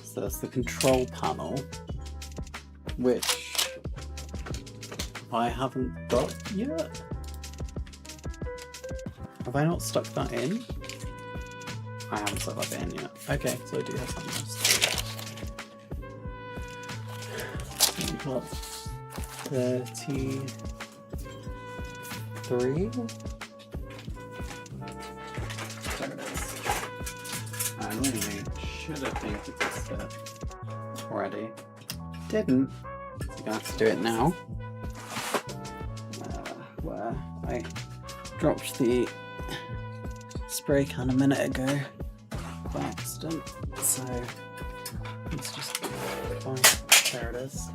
So that's the control panel, which I haven't got yet. Have I not stuck that in? I haven't stuck that in yet. Okay, so I do have something else. We've got 33. There it is. I really should have painted this bit already. Didn't. So I'm gonna have to do it now. Where I dropped the spray can a minute ago by accident. So let's just find. There it is.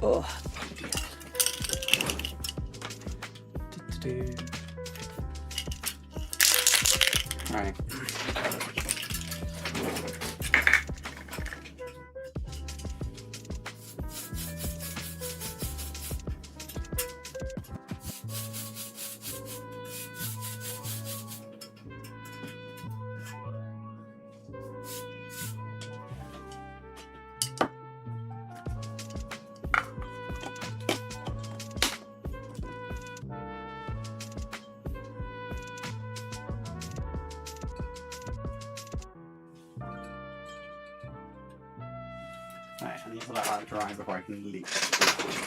Oh. Right. Right, I need to let that dry before I can leak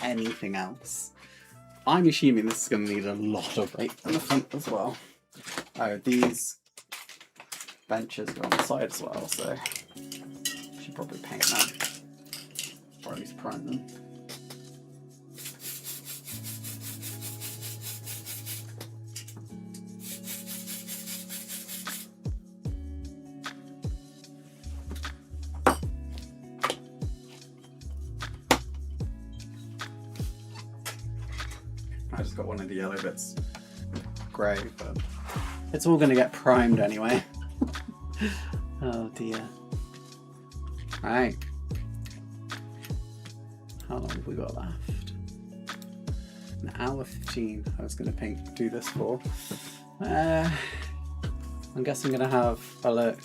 anything else. I'm assuming this is going to need a lot of weight on the front as well. Oh, these benches go on the side as well, so I should probably paint them. Or at least prime them. I just got one of the yellow bits grey, but it's all going to get primed anyway. Oh dear. Right. How long have we got left? An hour 15 I was going to do this for. I guess I'm going to have a look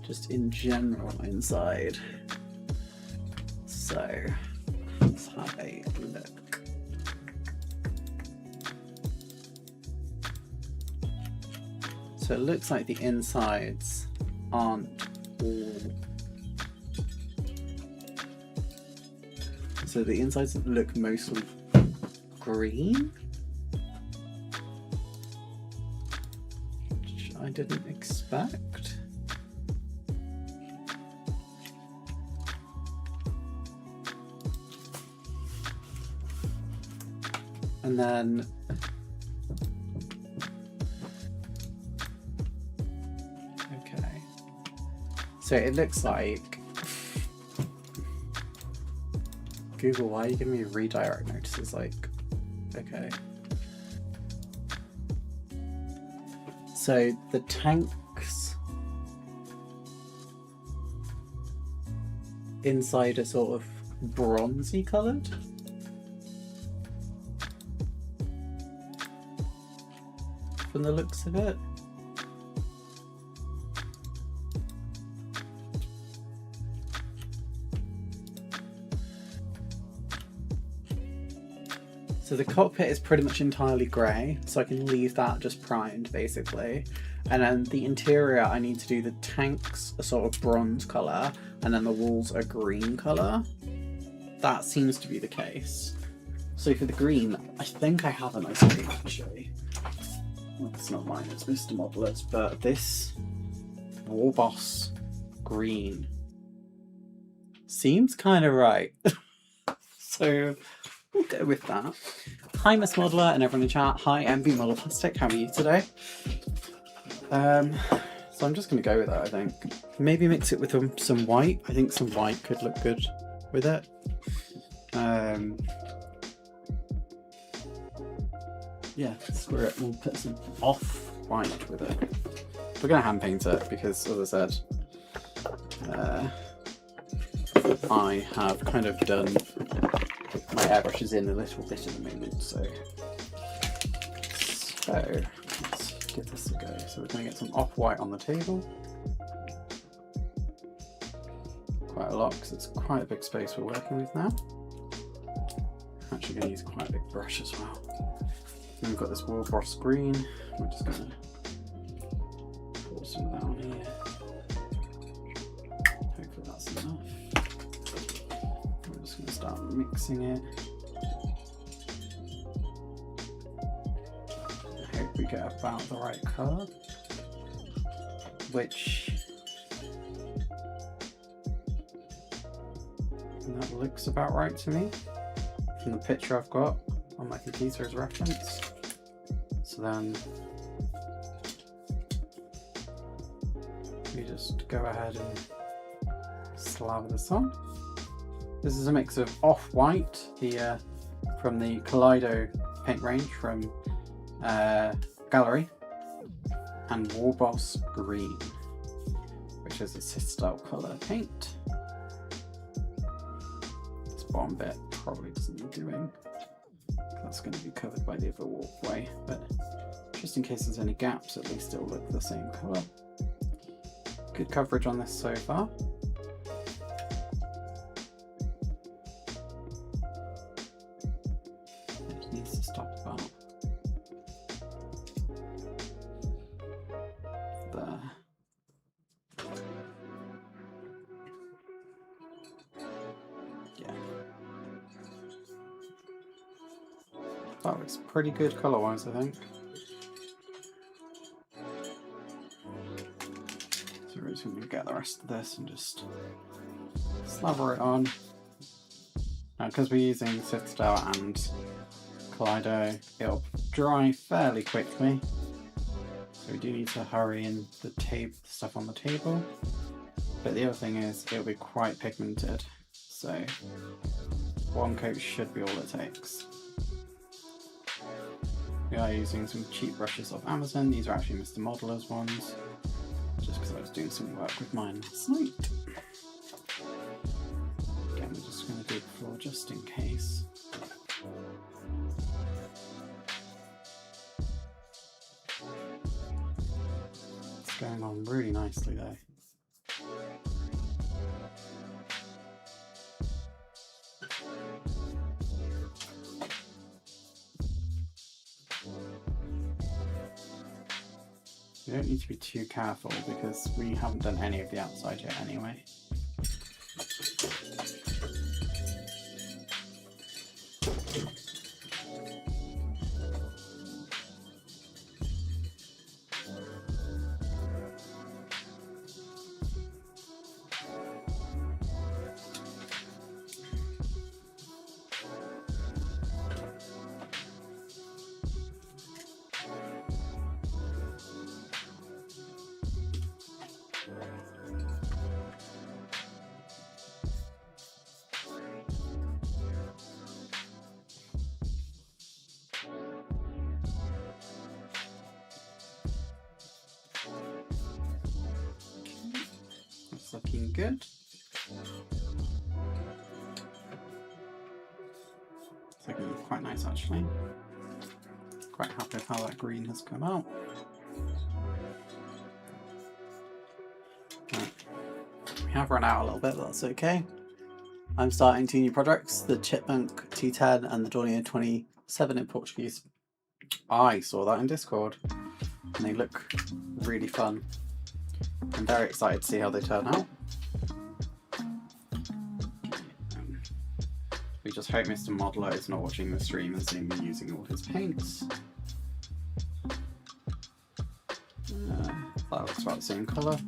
just in general inside. So let's have a look. So it looks like the insides aren't all. So the insides look mostly green, which I didn't expect. And then okay, so it looks like Google, why are you giving me redirect notices? Like, okay. So the tanks inside are sort of bronzy coloured. From the looks of it. So the cockpit is pretty much entirely grey, so I can leave that just primed basically. And then the interior, I need to do the tanks a sort of bronze colour, and then the walls are green colour. That seems to be the case. So for the green, I think I have a nice green actually. Well, it's not mine, it's Mr. Modeler's, but this War Boss green seems kind of right. So we'll go with that. Hi Miss Modeler and everyone in chat. Hi MV Model Plastic, how are you today? So I'm just going to go with that, I think. Maybe mix it with some white. I think some white could look good with it. Yeah, screw it. We'll put some off-white with it. We're going to hand paint it because, as I said, I have kind of done my airbrushes in a little bit at the moment, so let's give this a go. So we're going to get some off-white on the table. Quite a lot, because it's quite a big space we're working with now. I'm actually going to use quite a big brush as well. And we've got this Warboss green. We're just going to pour some of that on here. Hopefully that's enough. We're just going to start mixing it. I hope we get about the right colour, which that looks about right to me from the picture I've got on my computer as reference. So then we just go ahead and slab this on. This is a mix of off-white, from the Kaleido paint range from Gallery, and Warboss green, which is a style colour paint. This bottom bit probably doesn't need doing. That's going to be covered by the other walkway, but just in case there's any gaps, at least it'll look the same colour. Good coverage on this so far. It needs to stop about there. Yeah. That looks pretty good colour-wise, I think. So we're just going to get the rest of this and just slather it on. Now, because we're using Citadel and Kaleido, it'll dry fairly quickly. So we do need to hurry in the stuff on the table. But the other thing is, it'll be quite pigmented. So one coat should be all it takes. We are using some cheap brushes off Amazon. These are actually Mr. Modeler's ones, just because I was doing some work with mine last night. Again, we're just going to do the floor just in case. It's going on really nicely though. You don't need to be too careful because we haven't done any of the outside yet anyway. That's looking good. It's looking quite nice actually. Quite happy with how that green has come out. Right. We have run out a little bit, but that's okay. I'm starting 2 new projects, the Chipmunk T10 and the Dornier 27 in Portuguese. I saw that in Discord and they look really fun. I'm very excited to see how they turn out. We just hope Mr. Modeler is not watching the stream and seeing me using all his paints. That looks about the same colour.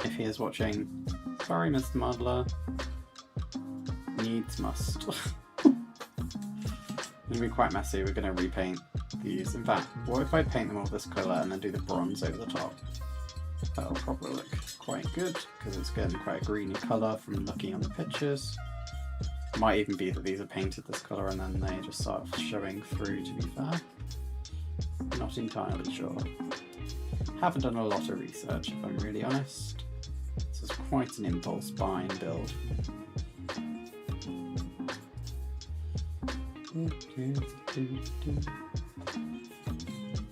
If he is watching, sorry Mr. Modeler, needs must. It's going to be quite messy. We're going to repaint these. In fact, what if I paint them all this colour and then do the bronze over the top? That'll probably look quite good because it's getting quite a greeny colour from looking on the pictures. Might even be that these are painted this colour and then they just start showing through, to be fair. Not entirely sure. haven't done a lot of research, if I'm really honest. This is quite an impulse buying build.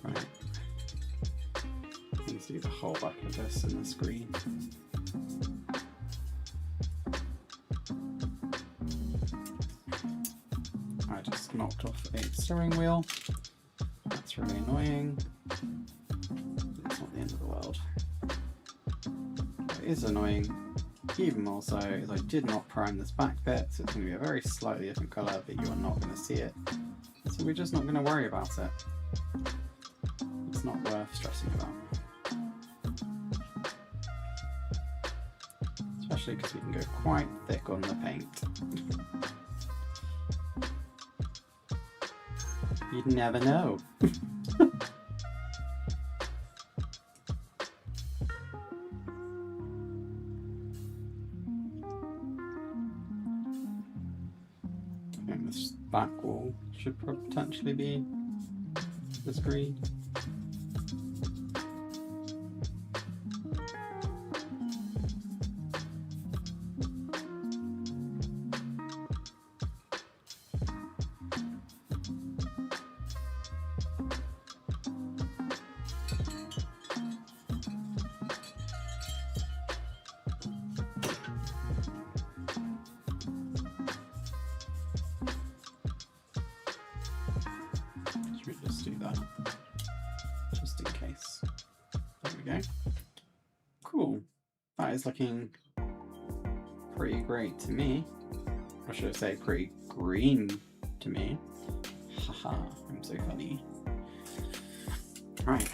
Right. Let's do the whole back of this in the screen. I just knocked off a steering wheel. That's really annoying. It's not the end of the world. It is annoying, even more so, as I did not prime this back bit, so it's going to be a very slightly different colour, but you are not going to see it. So we're just not going to worry about it. It's not worth stressing about. Especially because we can go quite thick on the paint. You'd never know. I think this back wall should potentially be this green. Just do that, just in case. There we go. Cool. That is looking pretty great to me. Or should I say pretty green to me. Haha, I'm so funny. Right.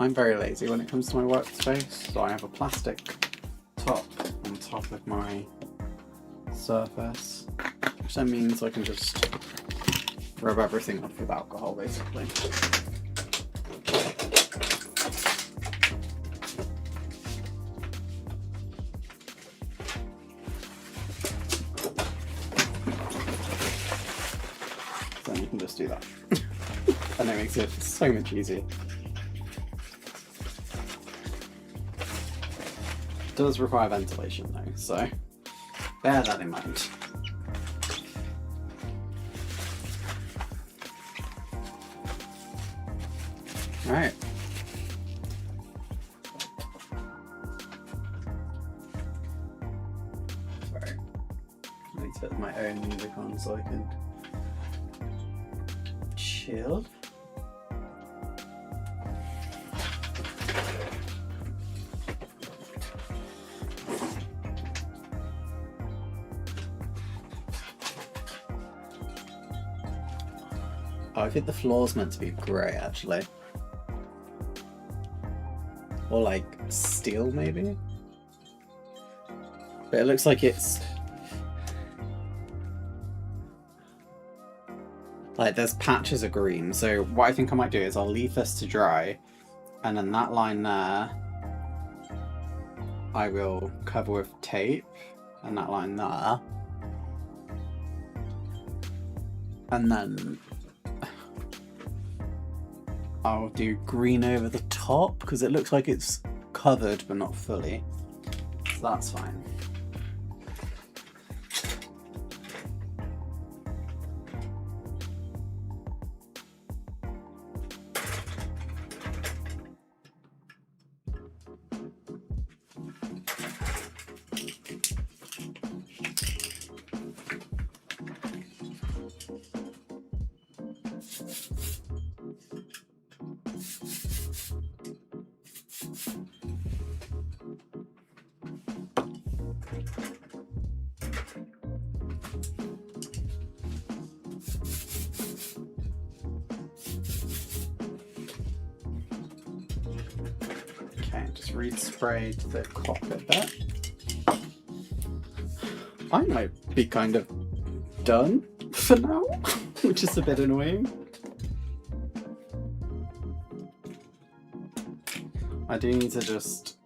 I'm very lazy when it comes to my workspace, so I have a plastic top on top of my surface, which then means I can just rub everything off with alcohol, basically. Then you can just do that. And it makes it so much easier. It does require ventilation though, so bear that in mind. Alright. Sorry. I need to put my own music on so I can chill. Oh, I think the floor's meant to be grey actually. Or like steel maybe? But it looks like it's like there's patches of green. So what I think I might do is I'll leave this to dry, and then that line there I will cover with tape, and that line there. And then I'll do green over the top because it looks like it's covered but not fully. So that's fine. Just re-sprayed the cockpit bit. I might be kind of done for now, which is a bit annoying. I do need to just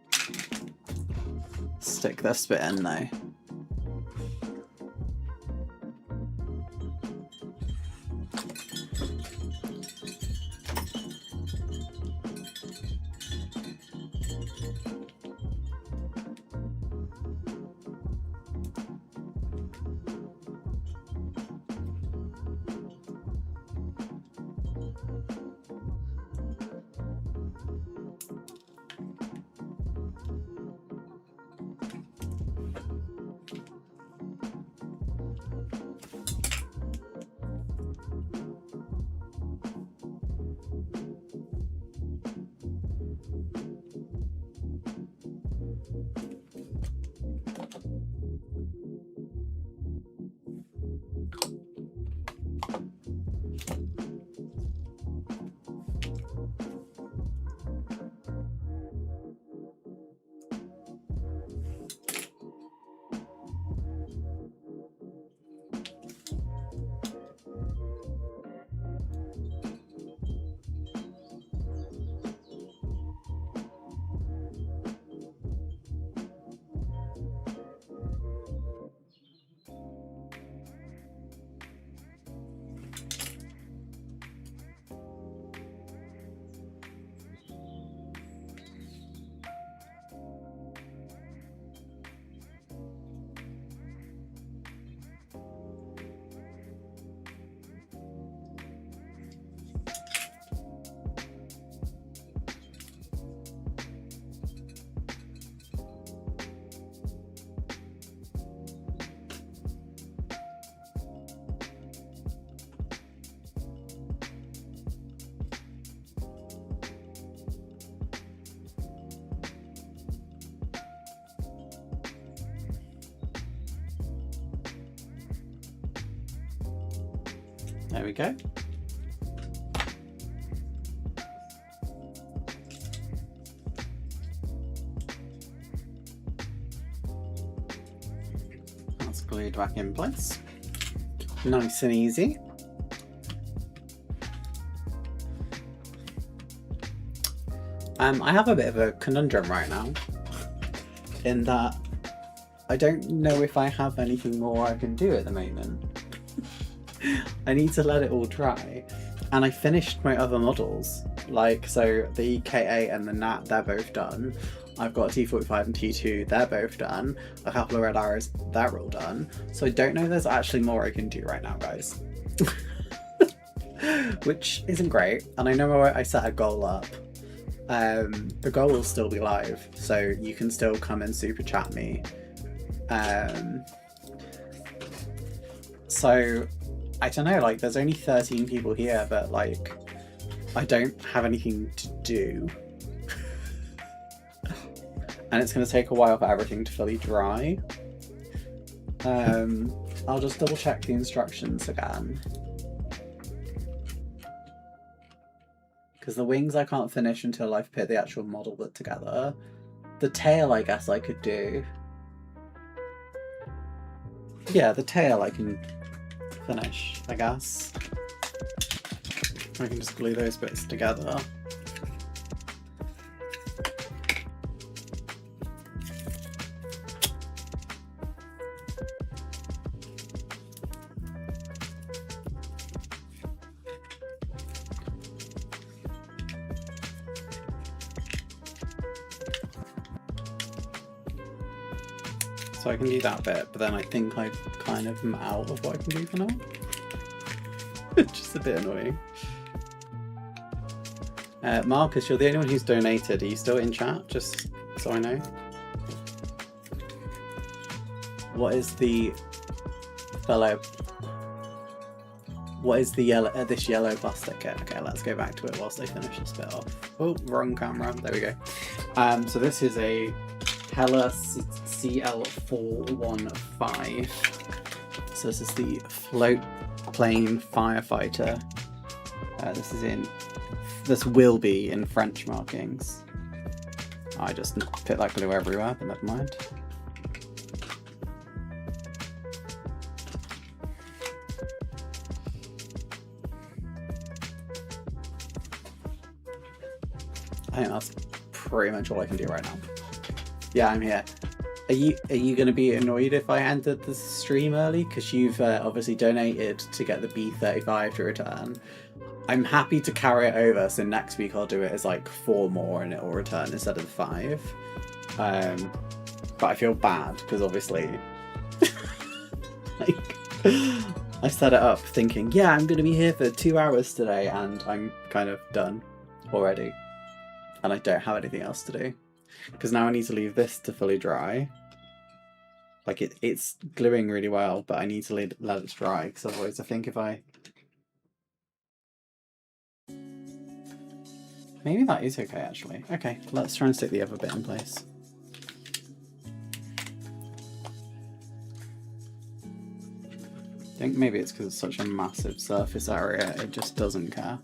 stick this bit in though. There we go. That's glued back in place. Nice and easy. I have a bit of a conundrum right now, in that I don't know if I have anything more I can do at the moment. I need to let it all dry, and I finished my other models, like, so the EK8 and the Nat, they're both done. I've got T45 and T2, they're both done. A couple of red arrows, they're all done. So I don't know if there's actually more I can do right now, guys. Which isn't great, and I know I set a goal up. The goal will still be live, so you can still come and super chat me. So I don't know, like, there's only 13 people here, but like, I don't have anything to do. And it's going to take a while for everything to fully dry. I'll just double check the instructions again. Because the wings I can't finish until I've put the actual model bit together. The tail I guess I could do. Yeah, the tail I can finish, I guess. I can just glue those bits together. So I can do that bit, but then I think I kind of am out of what I can do for now. It's just a bit annoying. Marcus, you're the only one who's donated. Are you still in chat? Just so I know. What is the fellow? What is the yellow? This yellow plastic kit. Okay, let's go back to it whilst I finish this bit off. Oh, wrong camera. There we go. So this is a Hella CL415. So this is the float plane firefighter. This will be in French markings. I just put that glue everywhere, but never mind. I think that's pretty much all I can do right now. Yeah, I'm here. Are you going to be annoyed if I ended the stream early? Because you've obviously donated to get the B35 to return. I'm happy to carry it over, so next week I'll do it as like 4 more and it will return instead of the 5. But I feel bad because obviously like, I set it up thinking, yeah, I'm going to be here for 2 hours today, and I'm kind of done already. And I don't have anything else to do. Because now I need to leave this to fully dry. Like, it's gluing really well, but I need to let it dry, because otherwise I think if I... Maybe that is okay, actually. Okay, let's try and stick the other bit in place. I think maybe it's because it's such a massive surface area, it just doesn't care.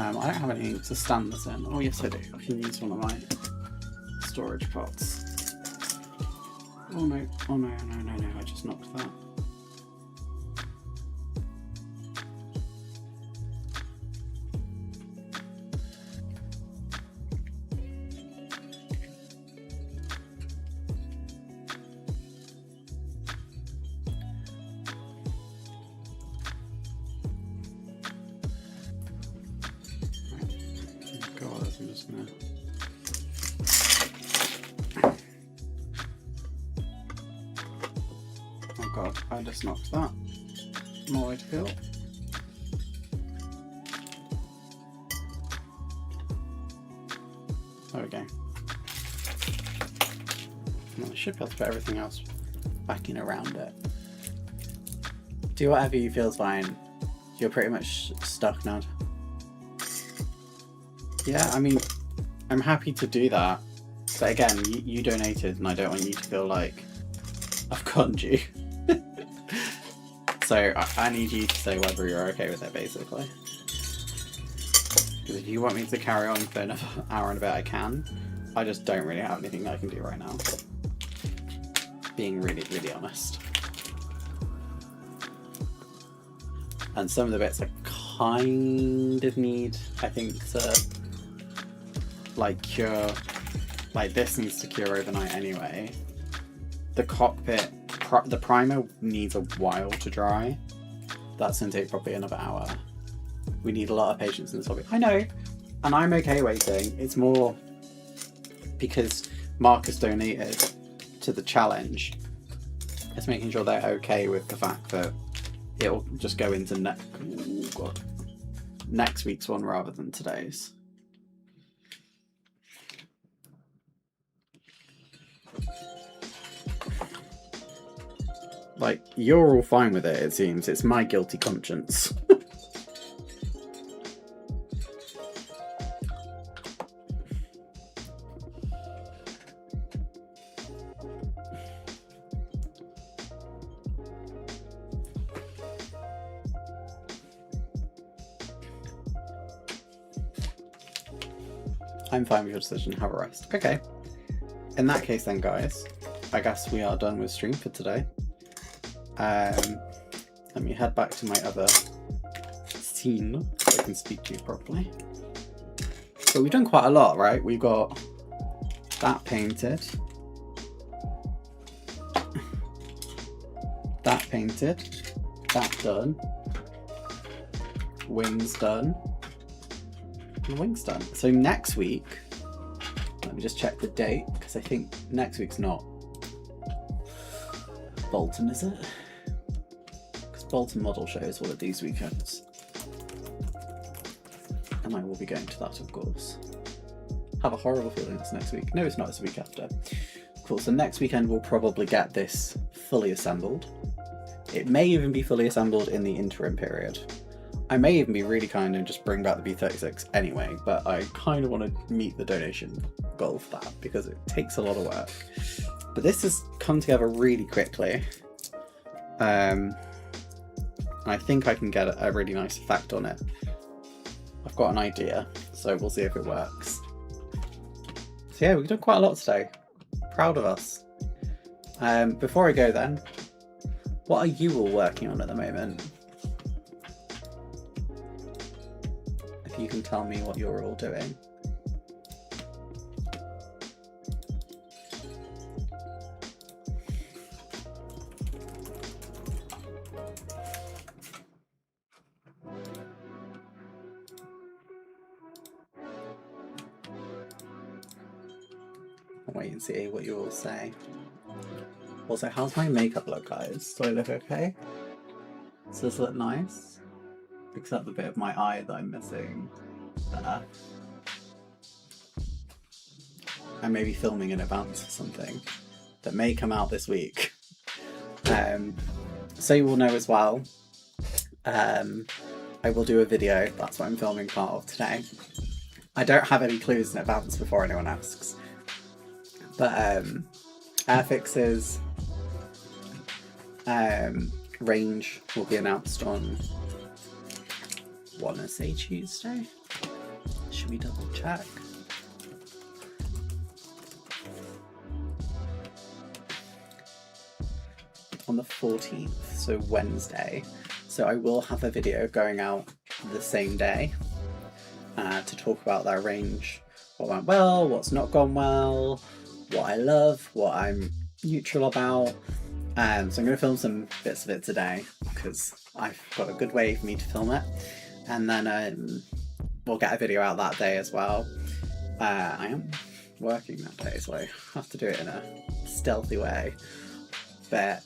I don't have anything to stand this in. Oh yes I do. I can use one of my storage pots. Oh no, oh no, no, I just knocked that. Oh god, I just knocked that. More way to go. There we go. And I should be able to put everything else back in around it. Do whatever you feel's fine. You're pretty much stuck now. Yeah, I mean, I'm happy to do that. But again, you donated and I don't want you to feel like I've conned you. So I need you to say whether you're okay with it, basically. Because if you want me to carry on for another hour and a bit, I can. I just don't really have anything that I can do right now. Being really, really honest. And some of the bits I kind of need, I think, to like cure. Like this needs to cure overnight anyway. The cockpit, the primer needs a while to dry. That's going to take probably another hour. We need a lot of patience in this hobby. I know, and I'm okay waiting. It's more because Marcus donated to the challenge. It's making sure they're okay with the fact that it'll just go into next week's one rather than today's. Like, you're all fine with it seems. It's my guilty conscience. I'm fine with your decision. Have a rest. Okay. In that case then, guys, I guess we are done with stream for today. Let me head back to my other scene so I can speak to you properly. So we've done quite a lot, right? We've got that painted. That painted. That done. Wings done. And wings done. So next week, let me just check the date, because I think next week's not Bolton, is it? Because Bolton Model Show is one of these weekends. And I will be going to that, of course. Have a horrible feeling it's next week. No, it's not, it's the week after. Cool, so next weekend we'll probably get this fully assembled. It may even be fully assembled in the interim period. I may even be really kind and just bring back the B36 anyway, but I kind of want to meet the donation goal for that because it takes a lot of work. But this has come together really quickly. I think I can get a really nice effect on it. I've got an idea, so we'll see if it works. So yeah, we've done quite a lot today. Proud of us. Before I go then, what are you all working on at the moment? If you can tell me what you're all doing. I'll wait and see what you all say. Also, how's my makeup look, guys? Do I look okay? Does this look nice? Except the bit of my eye that I'm missing there. I may be filming in advance or something that may come out this week. So you will know as well, I will do a video. That's what I'm filming part of today. I don't have any clues in advance before anyone asks. But Airfix's range will be announced on, wanna say Tuesday? Should we double check? On the 14th, so Wednesday. So I will have a video going out the same day to talk about that range. What went well, what's not gone well, what I love, what I'm neutral about. So I'm going to film some bits of it today because I've got a good way for me to film it. And then we'll get a video out that day as well. I am working that day, so I have to do it in a stealthy way. But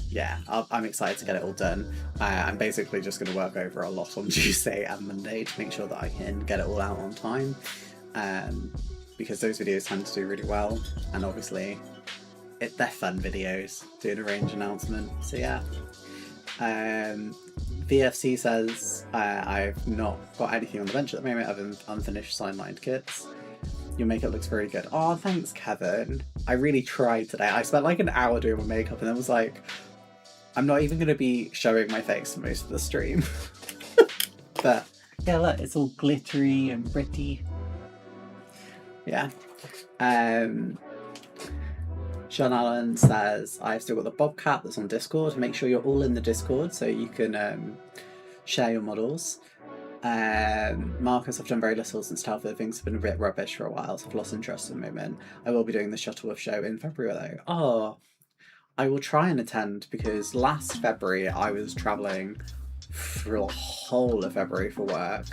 yeah, I'm excited to get it all done. I'm basically just going to work over a lot on Tuesday and Monday to make sure that I can get it all out on time. Because those videos tend to do really well, and obviously they're fun videos, doing a range announcement. So yeah, VFC says, I've not got anything on the bench at the moment other than unfinished signed kits. Your makeup looks very good. Oh, thanks, Kevin. I really tried today. I spent like an hour doing my makeup and then was like, I'm not even going to be showing my face for most of the stream. But yeah, look, it's all glittery and pretty. Yeah. Sean Allen says, I've still got the Bobcat that's on Discord. Make sure you're all in the Discord so you can share your models. Marcus, I've done very little since Telford. Things have been a bit rubbish for a while, so I've lost interest at the moment. I will be doing the Shuttleworth show in February though. Oh, I will try and attend because last February I was travelling for the whole of February for work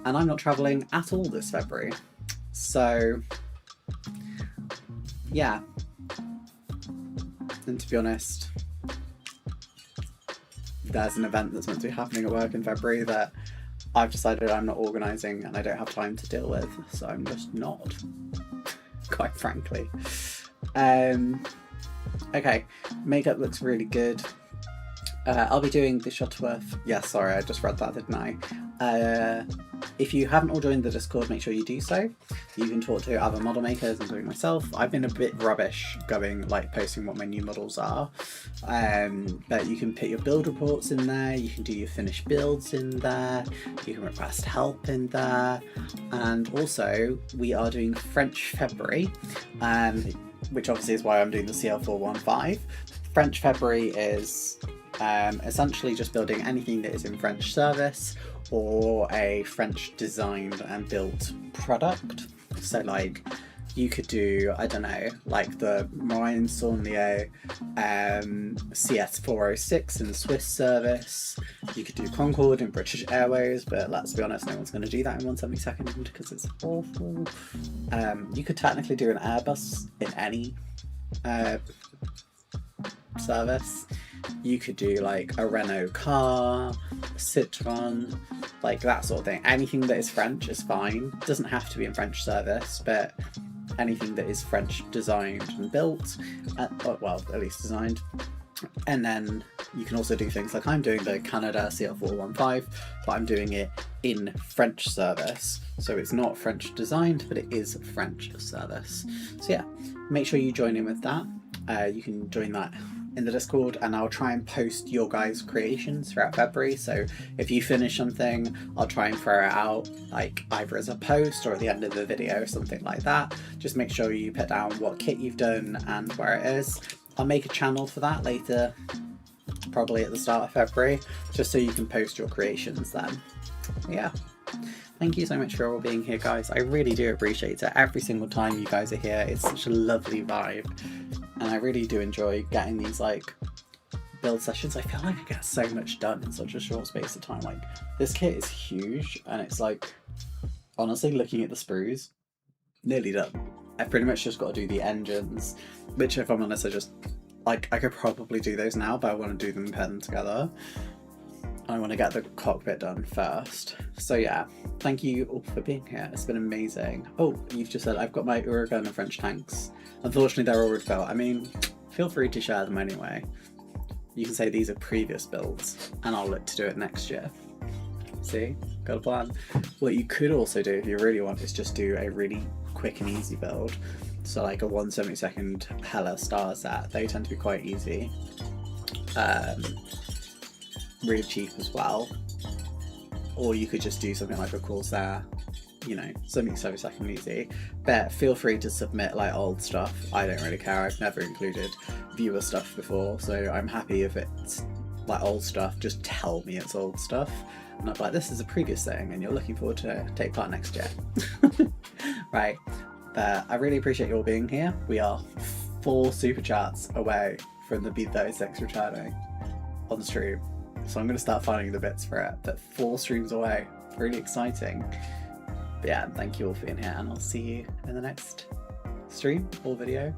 and I'm not travelling at all this February. So, yeah. And to be honest, there's an event that's meant to be happening at work in February that I've decided I'm not organising and I don't have time to deal with, so I'm just not, quite frankly. Okay, makeup looks really good. I'll be doing the Shuttleworth. Yeah, sorry, I just read that, didn't I? If you haven't all joined the Discord, make sure you do so. You can talk to other model makers, including myself. I've been a bit rubbish posting what my new models are. But you can put your build reports in there, you can do your finished builds in there, you can request help in there. And also, we are doing French February, which obviously is why I'm doing the CL415. French February is essentially just building anything that is in French service or a French designed and built product. So like you could do, I don't know, like the Morin Saulnier CS406 in Swiss service. You could do Concorde in British Airways, but let's be honest, no one's going to do that in 1/72nd because it's awful. You could technically do an Airbus in any service. You could do like a Renault car, a Citroën, like that sort of thing. Anything that is French is fine. It doesn't have to be in French service, but anything that is French designed and built, well, at least designed. And then you can also do things like I'm doing the Canada CL415, but I'm doing it in French service. So it's not French designed, but it is French service. So yeah, make sure you join in with that. You can join that in the Discord and I'll try and post your guys' creations throughout February. So if you finish something, I'll try and throw it out like either as a post or at the end of the video or something like that. Just make sure you put down what kit you've done and where it is. I'll make a channel for that later, probably at the start of February, just so you can post your creations then. Yeah. Thank you so much for all being here, guys. I really do appreciate it. Every single time you guys are here, it's such a lovely vibe. And I really do enjoy getting these like build sessions. I feel like I get so much done in such a short space of time. Like this kit is huge and it's like, honestly, looking at the sprues, nearly done. I've pretty much just got to do the engines, which if I'm honest, I could probably do those now, but I want to do them paired together. I want to get the cockpit done first. So yeah, thank you all for being here. It's been amazing. Oh, you've just said I've got my Uragan and French tanks. Unfortunately, they're already built. I mean, feel free to share them anyway. You can say these are previous builds, and I'll look to do it next year. See? Got a plan. What you could also do, if you really want, is just do a really quick and easy build. So like a 1/72nd Hella star set. They tend to be quite easy. Really cheap as well. Or you could just do something like a Corsair, you know, something 72nd easy. But feel free to submit like old stuff. I don't really care. I've never included viewer stuff before, so I'm happy if it's like old stuff. Just tell me it's old stuff. And I'm like, this is a previous thing and you're looking forward to take part next year. Right. But I really appreciate you all being here. We are 4 super chats away from the B36 returning on the stream. So I'm going to start finding the bits for it, but 4 streams away. Really exciting. But yeah, thank you all for being here and I'll see you in the next stream or video.